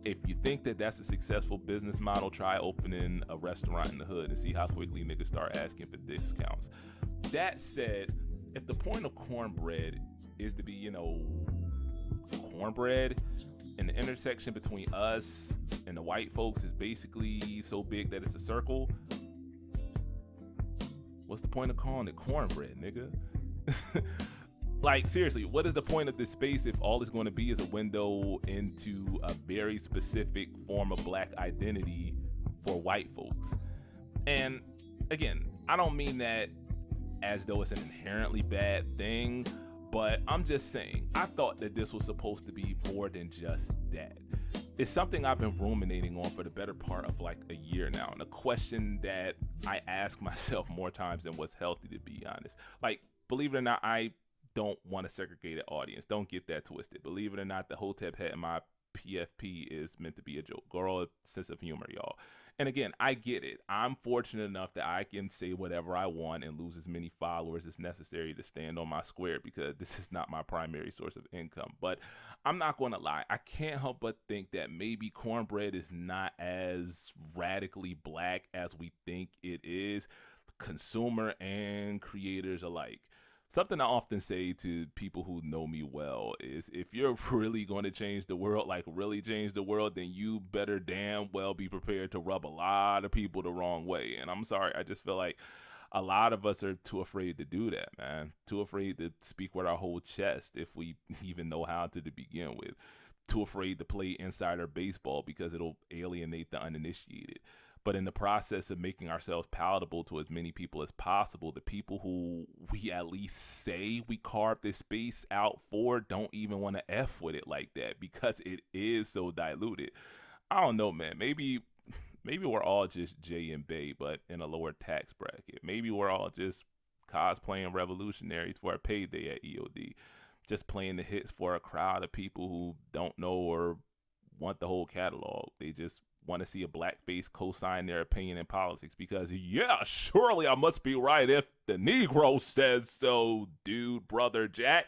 if you think that that's a successful business model, try opening a restaurant in the hood and see how quickly niggas start asking for discounts. That said, if the point of cornbread is to be, you know, cornbread, and the intersection between us and the white folks is basically so big that it's a circle, what's the point of calling it cornbread, nigga? Like, seriously, what is the point of this space if all it's going to be is a window into a very specific form of black identity for white folks? And again, I don't mean that as though it's an inherently bad thing, but I'm just saying, I thought that this was supposed to be more than just that. It's something I've been ruminating on for the better part of like a year now, and a question that I ask myself more times than what's healthy, to be honest. Like, believe it or not, I don't want a segregated audience. Don't get that twisted. Believe it or not, the Hotep hat in my PFP is meant to be a joke. Girl, sense of humor, y'all. And again, I get it. I'm fortunate enough that I can say whatever I want and lose as many followers as necessary to stand on my square, because this is not my primary source of income. But I'm not going to lie. I can't help but think that maybe cornbread is not as radically black as we think it is, consumer and creators alike. Something I often say to people who know me well is, if you're really going to change the world, like really change the world, then you better damn well be prepared to rub a lot of people the wrong way. And I'm sorry, I just feel like a lot of us are too afraid to do that, man. Too afraid to speak with our whole chest, if we even know how to begin with. Too afraid to play insider baseball because it'll alienate the uninitiated. But in the process of making ourselves palatable to as many people as possible, the people who we at least say we carved this space out for don't even want to F with it like that, because it is so diluted. I don't know, man. Maybe we're all just Jay and Bay, but in a lower tax bracket. Maybe we're all just cosplaying revolutionaries for a payday at EOD, just playing the hits for a crowd of people who don't know or want the whole catalog. They just want to see a blackface co-sign their opinion in politics because, yeah, surely I must be right if the Negro says so, dude, brother Jack.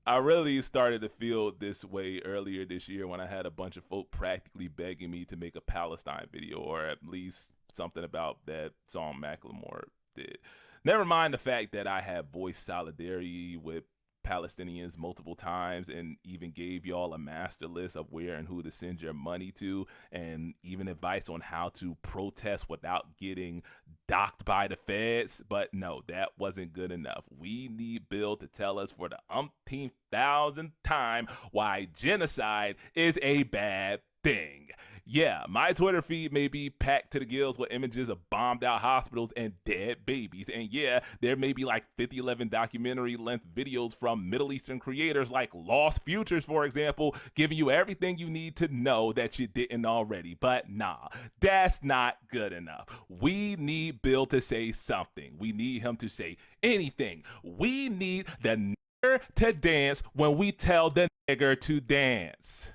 I really started to feel this way earlier this year when I had a bunch of folk practically begging me to make a Palestine video, or at least something about that song Macklemore did. Never mind the fact that I have voiced solidarity with Palestinians multiple times and even gave y'all a master list of where and who to send your money to, and even advice on how to protest without getting docked by the feds. But no, that wasn't good enough. We need Bill to tell us for the umpteenth thousandth time why genocide is a bad thing. Yeah, my Twitter feed may be packed to the gills with images of bombed out hospitals and dead babies. And yeah, there may be like 50-11 documentary length videos from Middle Eastern creators like Lost Futures, for example, giving you everything you need to know that you didn't already. But nah, that's not good enough. We need Bill to say something. We need him to say anything. We need the nigger to dance when we tell the nigger to dance.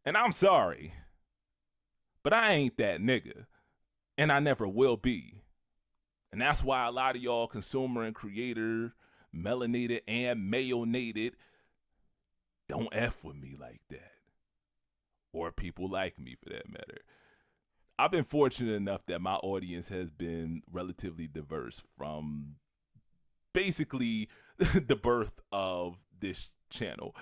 And I'm sorry, but I ain't that nigga, and I never will be. And that's why a lot of y'all consumer and creator, melanated and mayonated, don't F with me like that. Or people like me for that matter. I've been fortunate enough that my audience has been relatively diverse from basically the birth of this channel.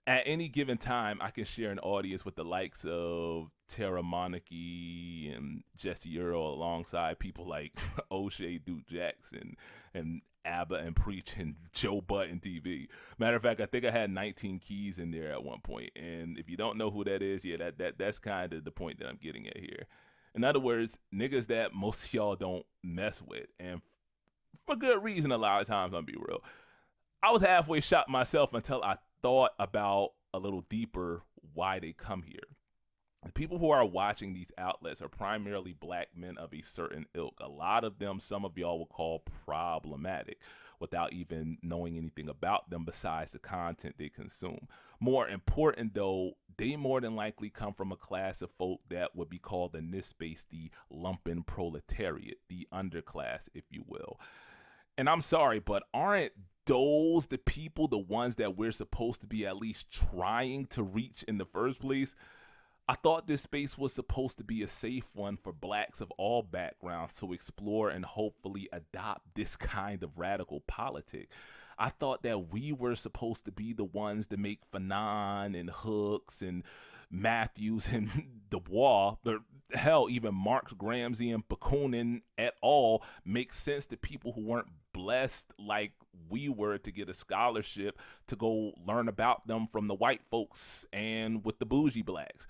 At any given time, I can share an audience with the likes of Tara Monarchy and Jesse Earl alongside people like O'Shea Duke Jackson and ABBA and Preach and Joe Button TV. Matter of fact, I think I had 19 keys in there at one point. And if you don't know who that is, yeah, that's kind of the point that I'm getting at here. In other words, niggas that most of y'all don't mess with. And for good reason, a lot of times, I'll be real. I was halfway shocked myself until I thought about a little deeper why they come here. The people who are watching these outlets are primarily black men of a certain ilk. A lot of them, some of y'all will call problematic without even knowing anything about them besides the content they consume. More important though, they more than likely come from a class of folk that would be called in this space the lumpen proletariat, the underclass, if you will. And I'm sorry, but aren't those the people, the ones that we're supposed to be at least trying to reach in the first place? I thought this space was supposed to be a safe one for blacks of all backgrounds to explore and hopefully adopt this kind of radical politic. I thought that we were supposed to be the ones to make Fanon and Hooks and Matthews and Dubois, or hell, even Marx, Gramsci, and Bakunin et al. Make sense to people who weren't blessed like we were to get a scholarship to go learn about them from the white folks and with the bougie blacks.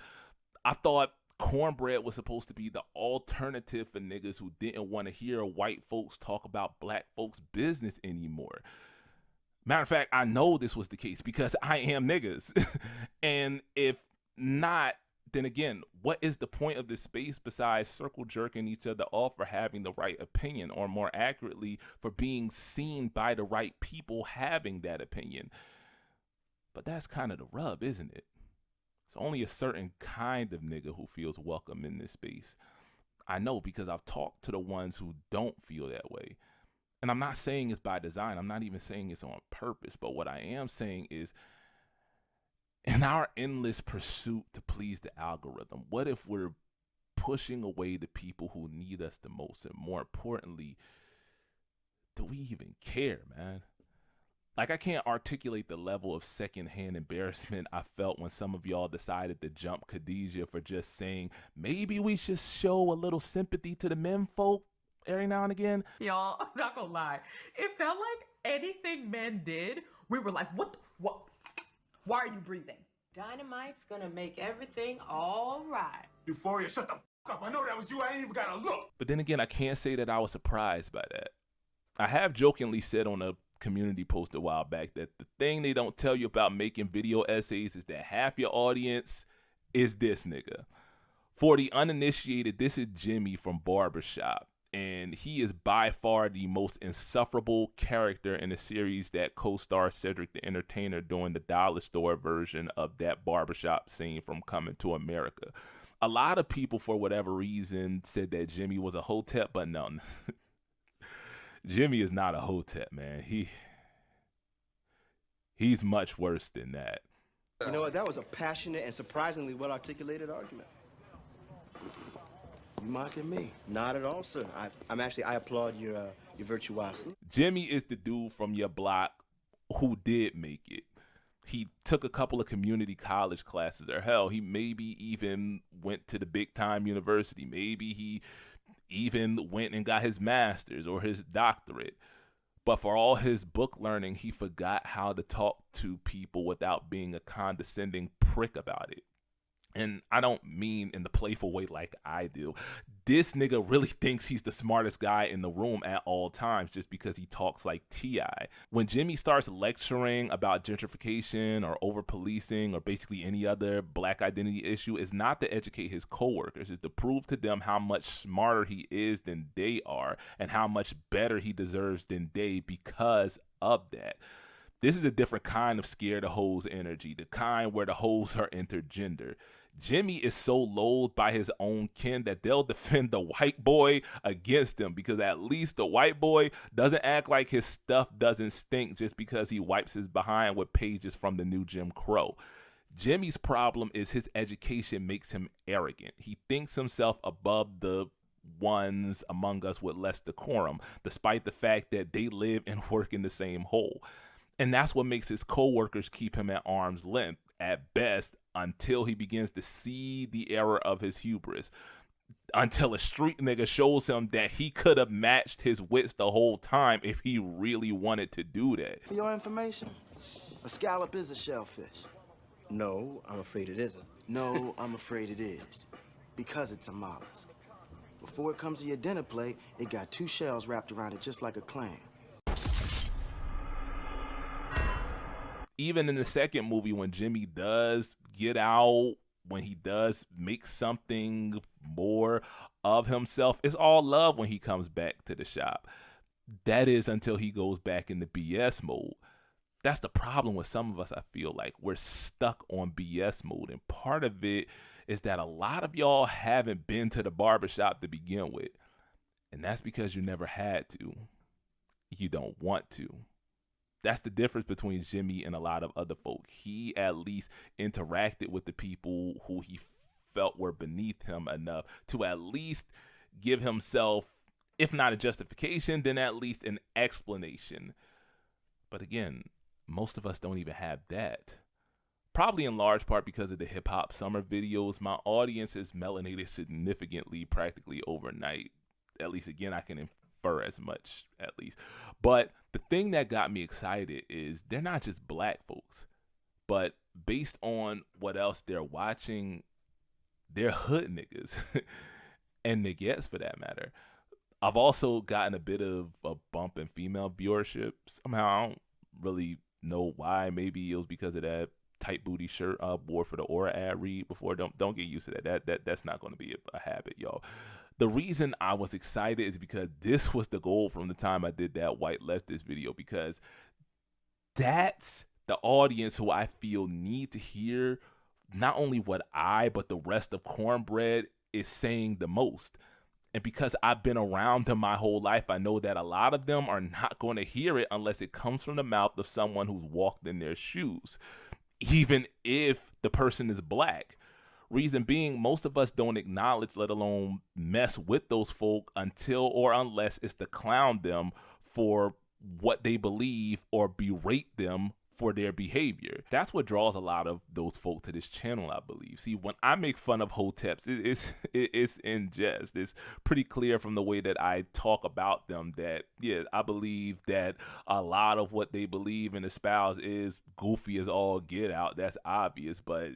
I thought Cornbread was supposed to be the alternative for niggas who didn't want to hear white folks talk about black folks' business anymore. Matter of fact, I know this was the case because I am niggas. And if not, then again, what is the point of this space besides circle jerking each other off for having the right opinion, or more accurately, for being seen by the right people having that opinion? But that's kind of the rub, isn't it? It's only a certain kind of nigga who feels welcome in this space. I know because I've talked to the ones who don't feel that way. And I'm not saying it's by design. I'm not even saying it's on purpose. But what I am saying is, in our endless pursuit to please the algorithm, what if we're pushing away the people who need us the most? And more importantly, do we even care, man? Like, I can't articulate the level of secondhand embarrassment I felt when some of y'all decided to jump Khadijah for just saying, maybe we should show a little sympathy to the men folk every now and again. Y'all, I'm not gonna lie. It felt like anything men did, we were like, what? Why are you breathing? Dynamite's gonna make everything all right. Euphoria, shut the f up. I know that was you. I ain't even gotta look. But then again, I can't say that I was surprised by that. I have jokingly said on a community post a while back that the thing they don't tell you about making video essays is that half your audience is this nigga. For the uninitiated, this is Jimmy from Barbershop, and he is by far the most insufferable character in the series that co-stars Cedric the Entertainer doing the dollar store version of that barbershop scene from Coming to America. A lot of people, for whatever reason, said that Jimmy was a hotep, but no. Jimmy is not a hotep, man. He's much worse than that. You know what? That was a passionate and surprisingly well-articulated argument. You mocking me? Not at all, sir. I applaud your virtuosity. Jimmy is the dude from your block who did make it. He took a couple of community college classes, or hell, he maybe even went to the big time university. Maybe he even went and got his master's or his doctorate. But for all his book learning, he forgot how to talk to people without being a condescending prick about it. And I don't mean in the playful way like I do. This nigga really thinks he's the smartest guy in the room at all times just because he talks like T.I. When Jimmy starts lecturing about gentrification or over-policing or basically any other black identity issue, it's not to educate his coworkers. It's to prove to them how much smarter he is than they are and how much better he deserves than they because of that. This is a different kind of scare the hoes energy, the kind where the hoes are intergender. Jimmy is so loathed by his own kin that they'll defend the white boy against him because at least the white boy doesn't act like his stuff doesn't stink just because he wipes his behind with pages from the new Jim Crow. Jimmy's problem is his education makes him arrogant. He thinks himself above the ones among us with less decorum, despite the fact that they live and work in the same hole. And that's what makes his coworkers keep him at arm's length, at best, until he begins to see the error of his hubris. Until a street nigga shows him that he could have matched his wits the whole time if he really wanted to do that. For your information, a scallop is a shellfish. No, I'm afraid it isn't. No, I'm afraid it is. Because it's a mollusk. Before it comes to your dinner plate, it got 2 shells wrapped around it just like a clam. Even in the second movie, when Jimmy does get out, when he does make something more of himself, it's all love when he comes back to the shop. That is until he goes back into BS mode. That's the problem with some of us, I feel like. We're stuck on BS mode. And part of it is that a lot of y'all haven't been to the barbershop to begin with. And that's because you never had to. You don't want to. That's the difference between Jimmy and a lot of other folk. He at least interacted with the people who he felt were beneath him enough to at least give himself, if not a justification, then at least an explanation. But again, most of us don't even have that. Probably in large part because of the hip hop summer videos, my audience is melanated significantly, practically overnight. At least again, I can infer as much at least. But the thing that got me excited is they're not just black folks, but based on what else they're watching, they're hood niggas and niggas for that matter. I've also gotten a bit of a bump in female viewership. Somehow I don't really know why. Maybe it was because of that tight booty shirt I wore for the Aura ad read before. Don't get used to that. That's not going to be a habit, y'all. The reason I was excited is because this was the goal from the time I did that white leftist video, because that's the audience who I feel need to hear not only what I, but the rest of Cornbread is saying the most. And because I've been around them my whole life, I know that a lot of them are not going to hear it unless it comes from the mouth of someone who's walked in their shoes, even if the person is black. Reason being, most of us don't acknowledge, let alone mess with those folk until or unless it's to clown them for what they believe or berate them for their behavior. That's what draws a lot of those folk to this channel, I believe. See, when I make fun of hoteps, it's in jest. It's pretty clear from the way that I talk about them that, yeah, I believe that a lot of what they believe and espouse is goofy as all get out. That's obvious, but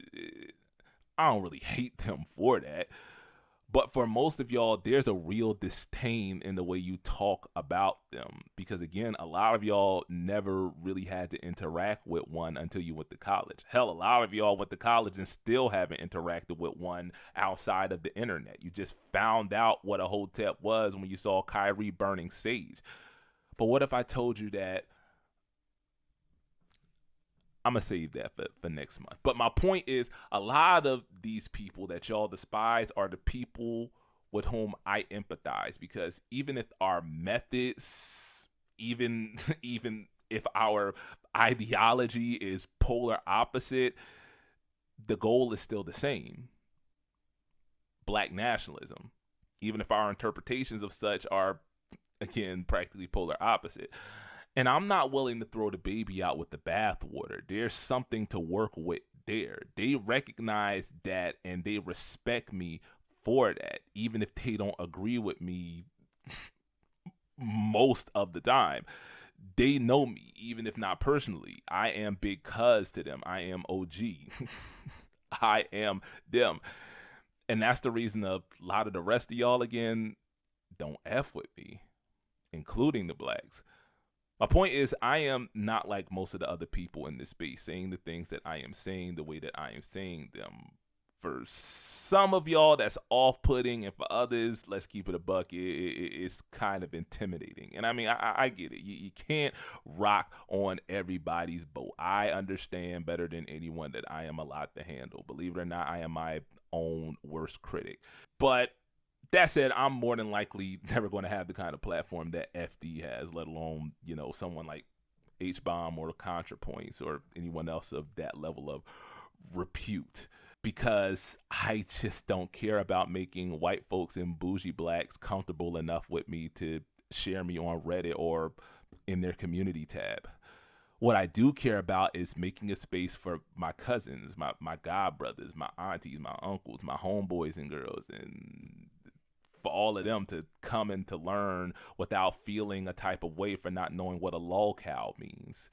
I don't really hate them for that. But for most of y'all, there's a real disdain in the way you talk about them. Because again, a lot of y'all never really had to interact with one until you went to college. Hell, a lot of y'all went to college and still haven't interacted with one outside of the internet. You just found out what a hotep was when you saw Kyrie burning sage. But what if I told you that? I'm going to save that for next month. But my point is, a lot of these people that y'all despise are the people with whom I empathize. Because even if our methods, even if our ideology is polar opposite, the goal is still the same. Black nationalism. Even if our interpretations of such are, again, practically polar opposite. And I'm not willing to throw the baby out with the bathwater. There's something to work with there. They recognize that and they respect me for that, even if they don't agree with me most of the time. They know me, even if not personally. I am Big Cuz to them. I am OG. I am them. And that's the reason a lot of the rest of y'all, again, don't F with me, including the blacks. My point is, I am not like most of the other people in this space saying the things that I am saying the way that I am saying them. For some of y'all, that's off-putting, and for others, let's keep it a buck, it's kind of intimidating. And I mean, I get it. You can't rock on everybody's boat. I understand better than anyone that I am a lot to handle. Believe it or not, I am my own worst critic. But that said, I'm more than likely never going to have the kind of platform that FD has, let alone, you know, someone like H-Bomb or ContraPoints or anyone else of that level of repute. Because I just don't care about making white folks and bougie blacks comfortable enough with me to share me on Reddit or in their community tab. What I do care about is making a space for my cousins, my god brothers, my aunties, my uncles, my homeboys and girls, and for all of them to come and to learn without feeling a type of way for not knowing what a lol cow means.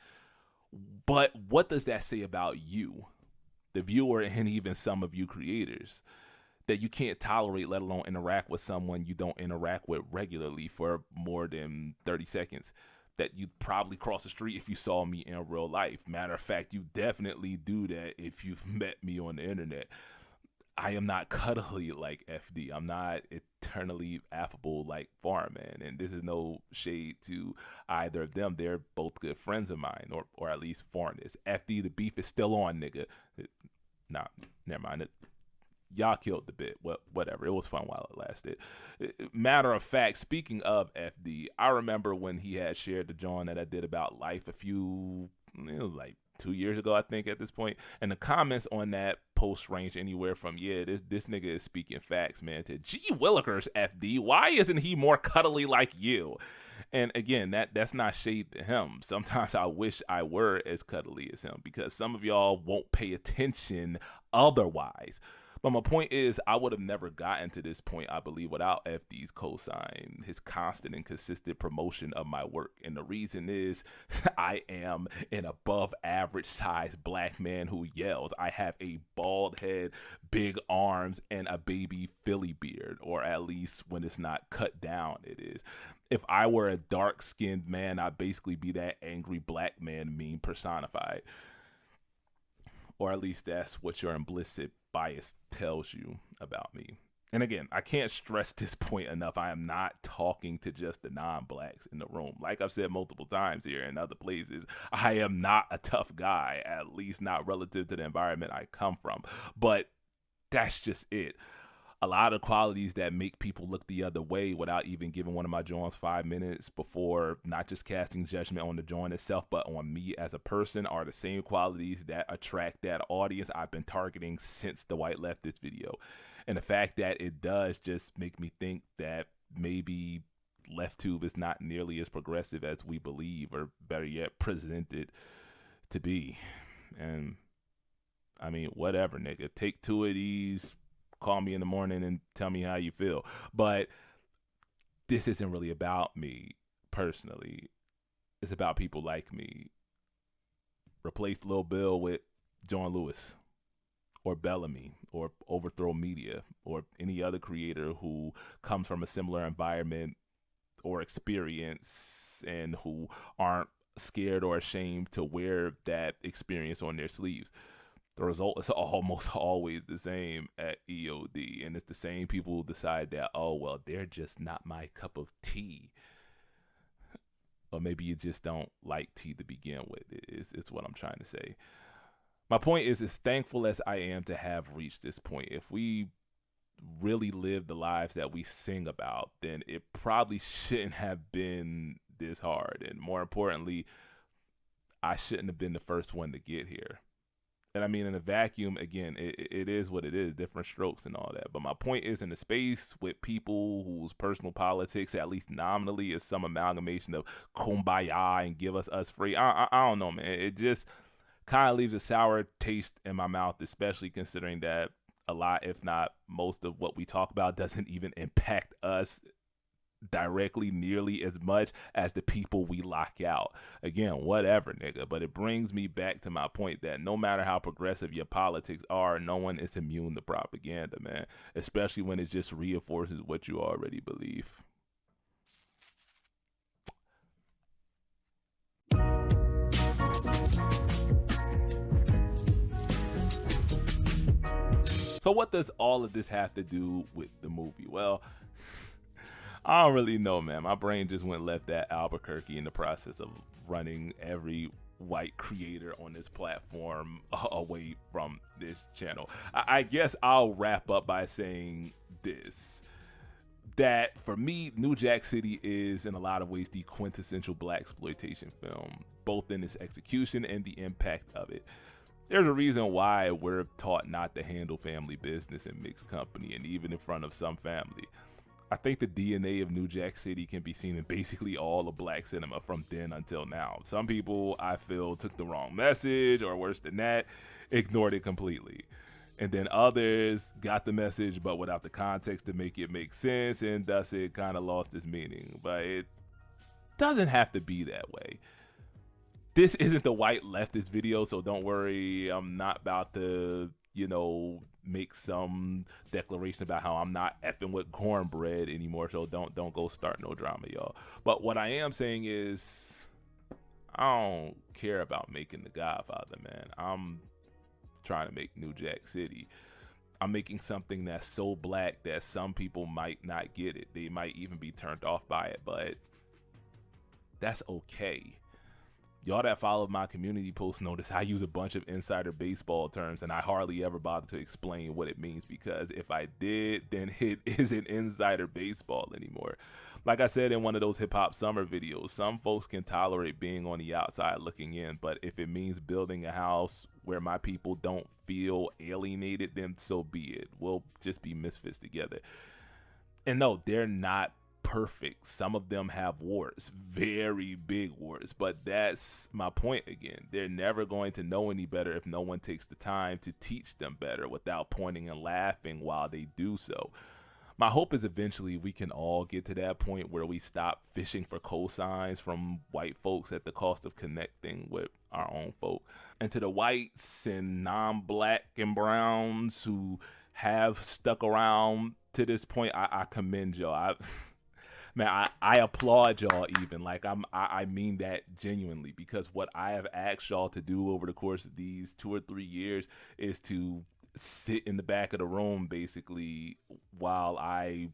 But what does that say about you, the viewer, and even some of you creators, that you can't tolerate, let alone interact with someone you don't interact with regularly for more than 30 seconds? That you'd probably cross the street if you saw me in real life. Matter of fact, you definitely do that if you've met me on the internet. I am not cuddly like FD. I'm not eternally affable like Farman. And this is no shade to either of them. They're both good friends of mine, or at least Farn is. FD, the beef is still on, nigga. Nah, never mind. Y'all killed the bit. Whatever. It was fun while it lasted. Matter of fact, speaking of FD, I remember when he had shared the joint that I did about life it was like 2 years ago, I think, at this point. And the comments on that post range anywhere from, yeah, this nigga is speaking facts, man, to gee willikers, FD, why isn't he more cuddly like you? And again, that's not shade to him. Sometimes I wish I were as cuddly as him, because some of y'all won't pay attention otherwise. But my point is, I would have never gotten to this point, I believe, without FD's cosign, his constant and consistent promotion of my work. And the reason is, I am an above average sized black man who yells. I have a bald head, big arms, and a baby Philly beard, or at least when it's not cut down, it is. If I were a dark skinned man, I'd basically be that angry black man meme personified. Or at least that's what your implicit bias tells you about me. And again, I can't stress this point enough. I am not talking to just the non-blacks in the room. Like I've said multiple times here and other places, I am not a tough guy, at least not relative to the environment I come from. But that's just it. A lot of qualities that make people look the other way without even giving one of my joints 5 minutes before not just casting judgment on the joint itself, but on me as a person, are the same qualities that attract that audience I've been targeting since the White Leftist video. And the fact that it does just make me think that maybe LeftTube is not nearly as progressive as we believe, or better yet, presented to be. And I mean, whatever, nigga. Take two of these, call me in the morning and tell me how you feel. But this isn't really about me personally. It's about people like me. Replace Lil Bill with John Lewis or Bellamy or Overthrow Media or any other creator who comes from a similar environment or experience and who aren't scared or ashamed to wear that experience on their sleeves. The result is almost always the same at EOD, and it's the same people who decide that, oh, well, they're just not my cup of tea. Or maybe you just don't like tea to begin with, it's what I'm trying to say. My point is, as thankful as I am to have reached this point, if we really live the lives that we sing about, then it probably shouldn't have been this hard. And more importantly, I shouldn't have been the first one to get here. And I mean, in a vacuum, again, it is what it is, different strokes and all that. But my point is, in a space with people whose personal politics, at least nominally, is some amalgamation of kumbaya and give us free. I don't know, man. It just kind of leaves a sour taste in my mouth, especially considering that a lot, if not most of what we talk about doesn't even impact us directly nearly as much as the people we lock out. Again, whatever, nigga. But it brings me back to my point that no matter how progressive your politics are, no one is immune to propaganda, man. Especially when it just reinforces what you already believe. So what does all of this have to do with the movie? Well, I don't really know, man. My brain just went left at Albuquerque in the process of running every white creator on this platform away from this channel. I guess I'll wrap up by saying this. That for me, New Jack City is in a lot of ways the quintessential blaxploitation film, both in its execution and the impact of it. There's a reason why we're taught not to handle family business in mixed company and even in front of some family. I think the DNA of New Jack City can be seen in basically all of black cinema from then until now. Some people, I feel, took the wrong message, or worse than that, ignored it completely. And then others got the message but without the context to make it make sense, and thus it kind of lost its meaning. But it doesn't have to be that way. This isn't the white leftist video, so don't worry. I'm not about to, make some declaration about how I'm not effing with cornbread anymore. So don't go start no drama, y'all. But what I am saying is, I don't care about making The Godfather, man. I'm trying to make New Jack City. I'm making something that's so black that some people might not get it. They might even be turned off by it, but that's okay. Y'all that follow my community posts notice I use a bunch of insider baseball terms, and I hardly ever bother to explain what it means, because if I did, then it isn't insider baseball anymore. Like I said in one of those hip hop summer videos, some folks can tolerate being on the outside looking in, but if it means building a house where my people don't feel alienated, then so be it. We'll just be misfits together. And no, they're not perfect. Some of them have warts, very big warts, but that's my point again. They're never going to know any better if no one takes the time to teach them better without pointing and laughing while they do so. My hope is eventually we can all get to that point where we stop fishing for cosigns from white folks at the cost of connecting with our own folk. And to the whites and non-black and browns who have stuck around to this point, I commend y'all. Man, I applaud y'all even. Like, I mean that genuinely, because what I have asked y'all to do over the course of these 2 or 3 years is to sit in the back of the room, basically, while I,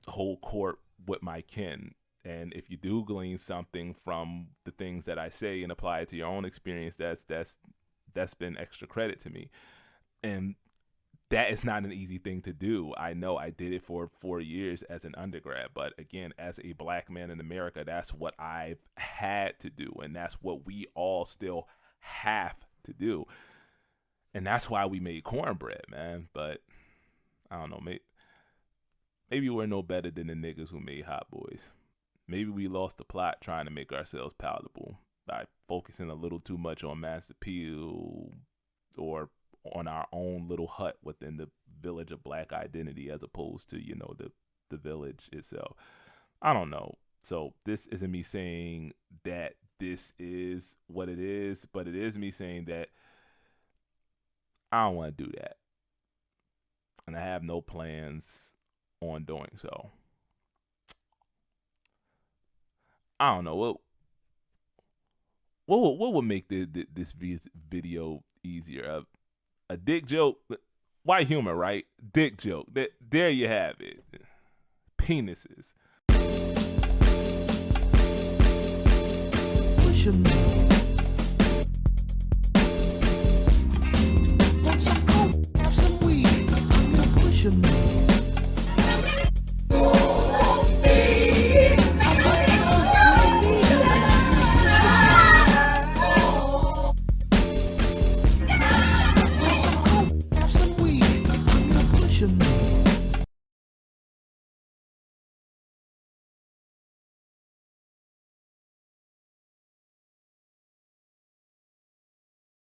hold court with my kin. And if you do glean something from the things that I say and apply it to your own experience, that's been extra credit to me. And that is not an easy thing to do. I know I did it for 4 years as an undergrad, but again, as a black man in America, that's what I've had to do, and that's what we all still have to do. And that's why we made cornbread, man. But I don't know, maybe we're no better than the niggas who made Hot Boys. Maybe we lost the plot trying to make ourselves palatable by focusing a little too much on mass appeal or on our own little hut within the village of black identity, as opposed to, the village itself. I don't know. So this isn't me saying that this is what it is, but it is me saying that I don't want to do that. And I have no plans on doing so. I don't know. What would make this video easier? A dick joke, white humor, right? Dick joke. There you have it. Penises. What's your name?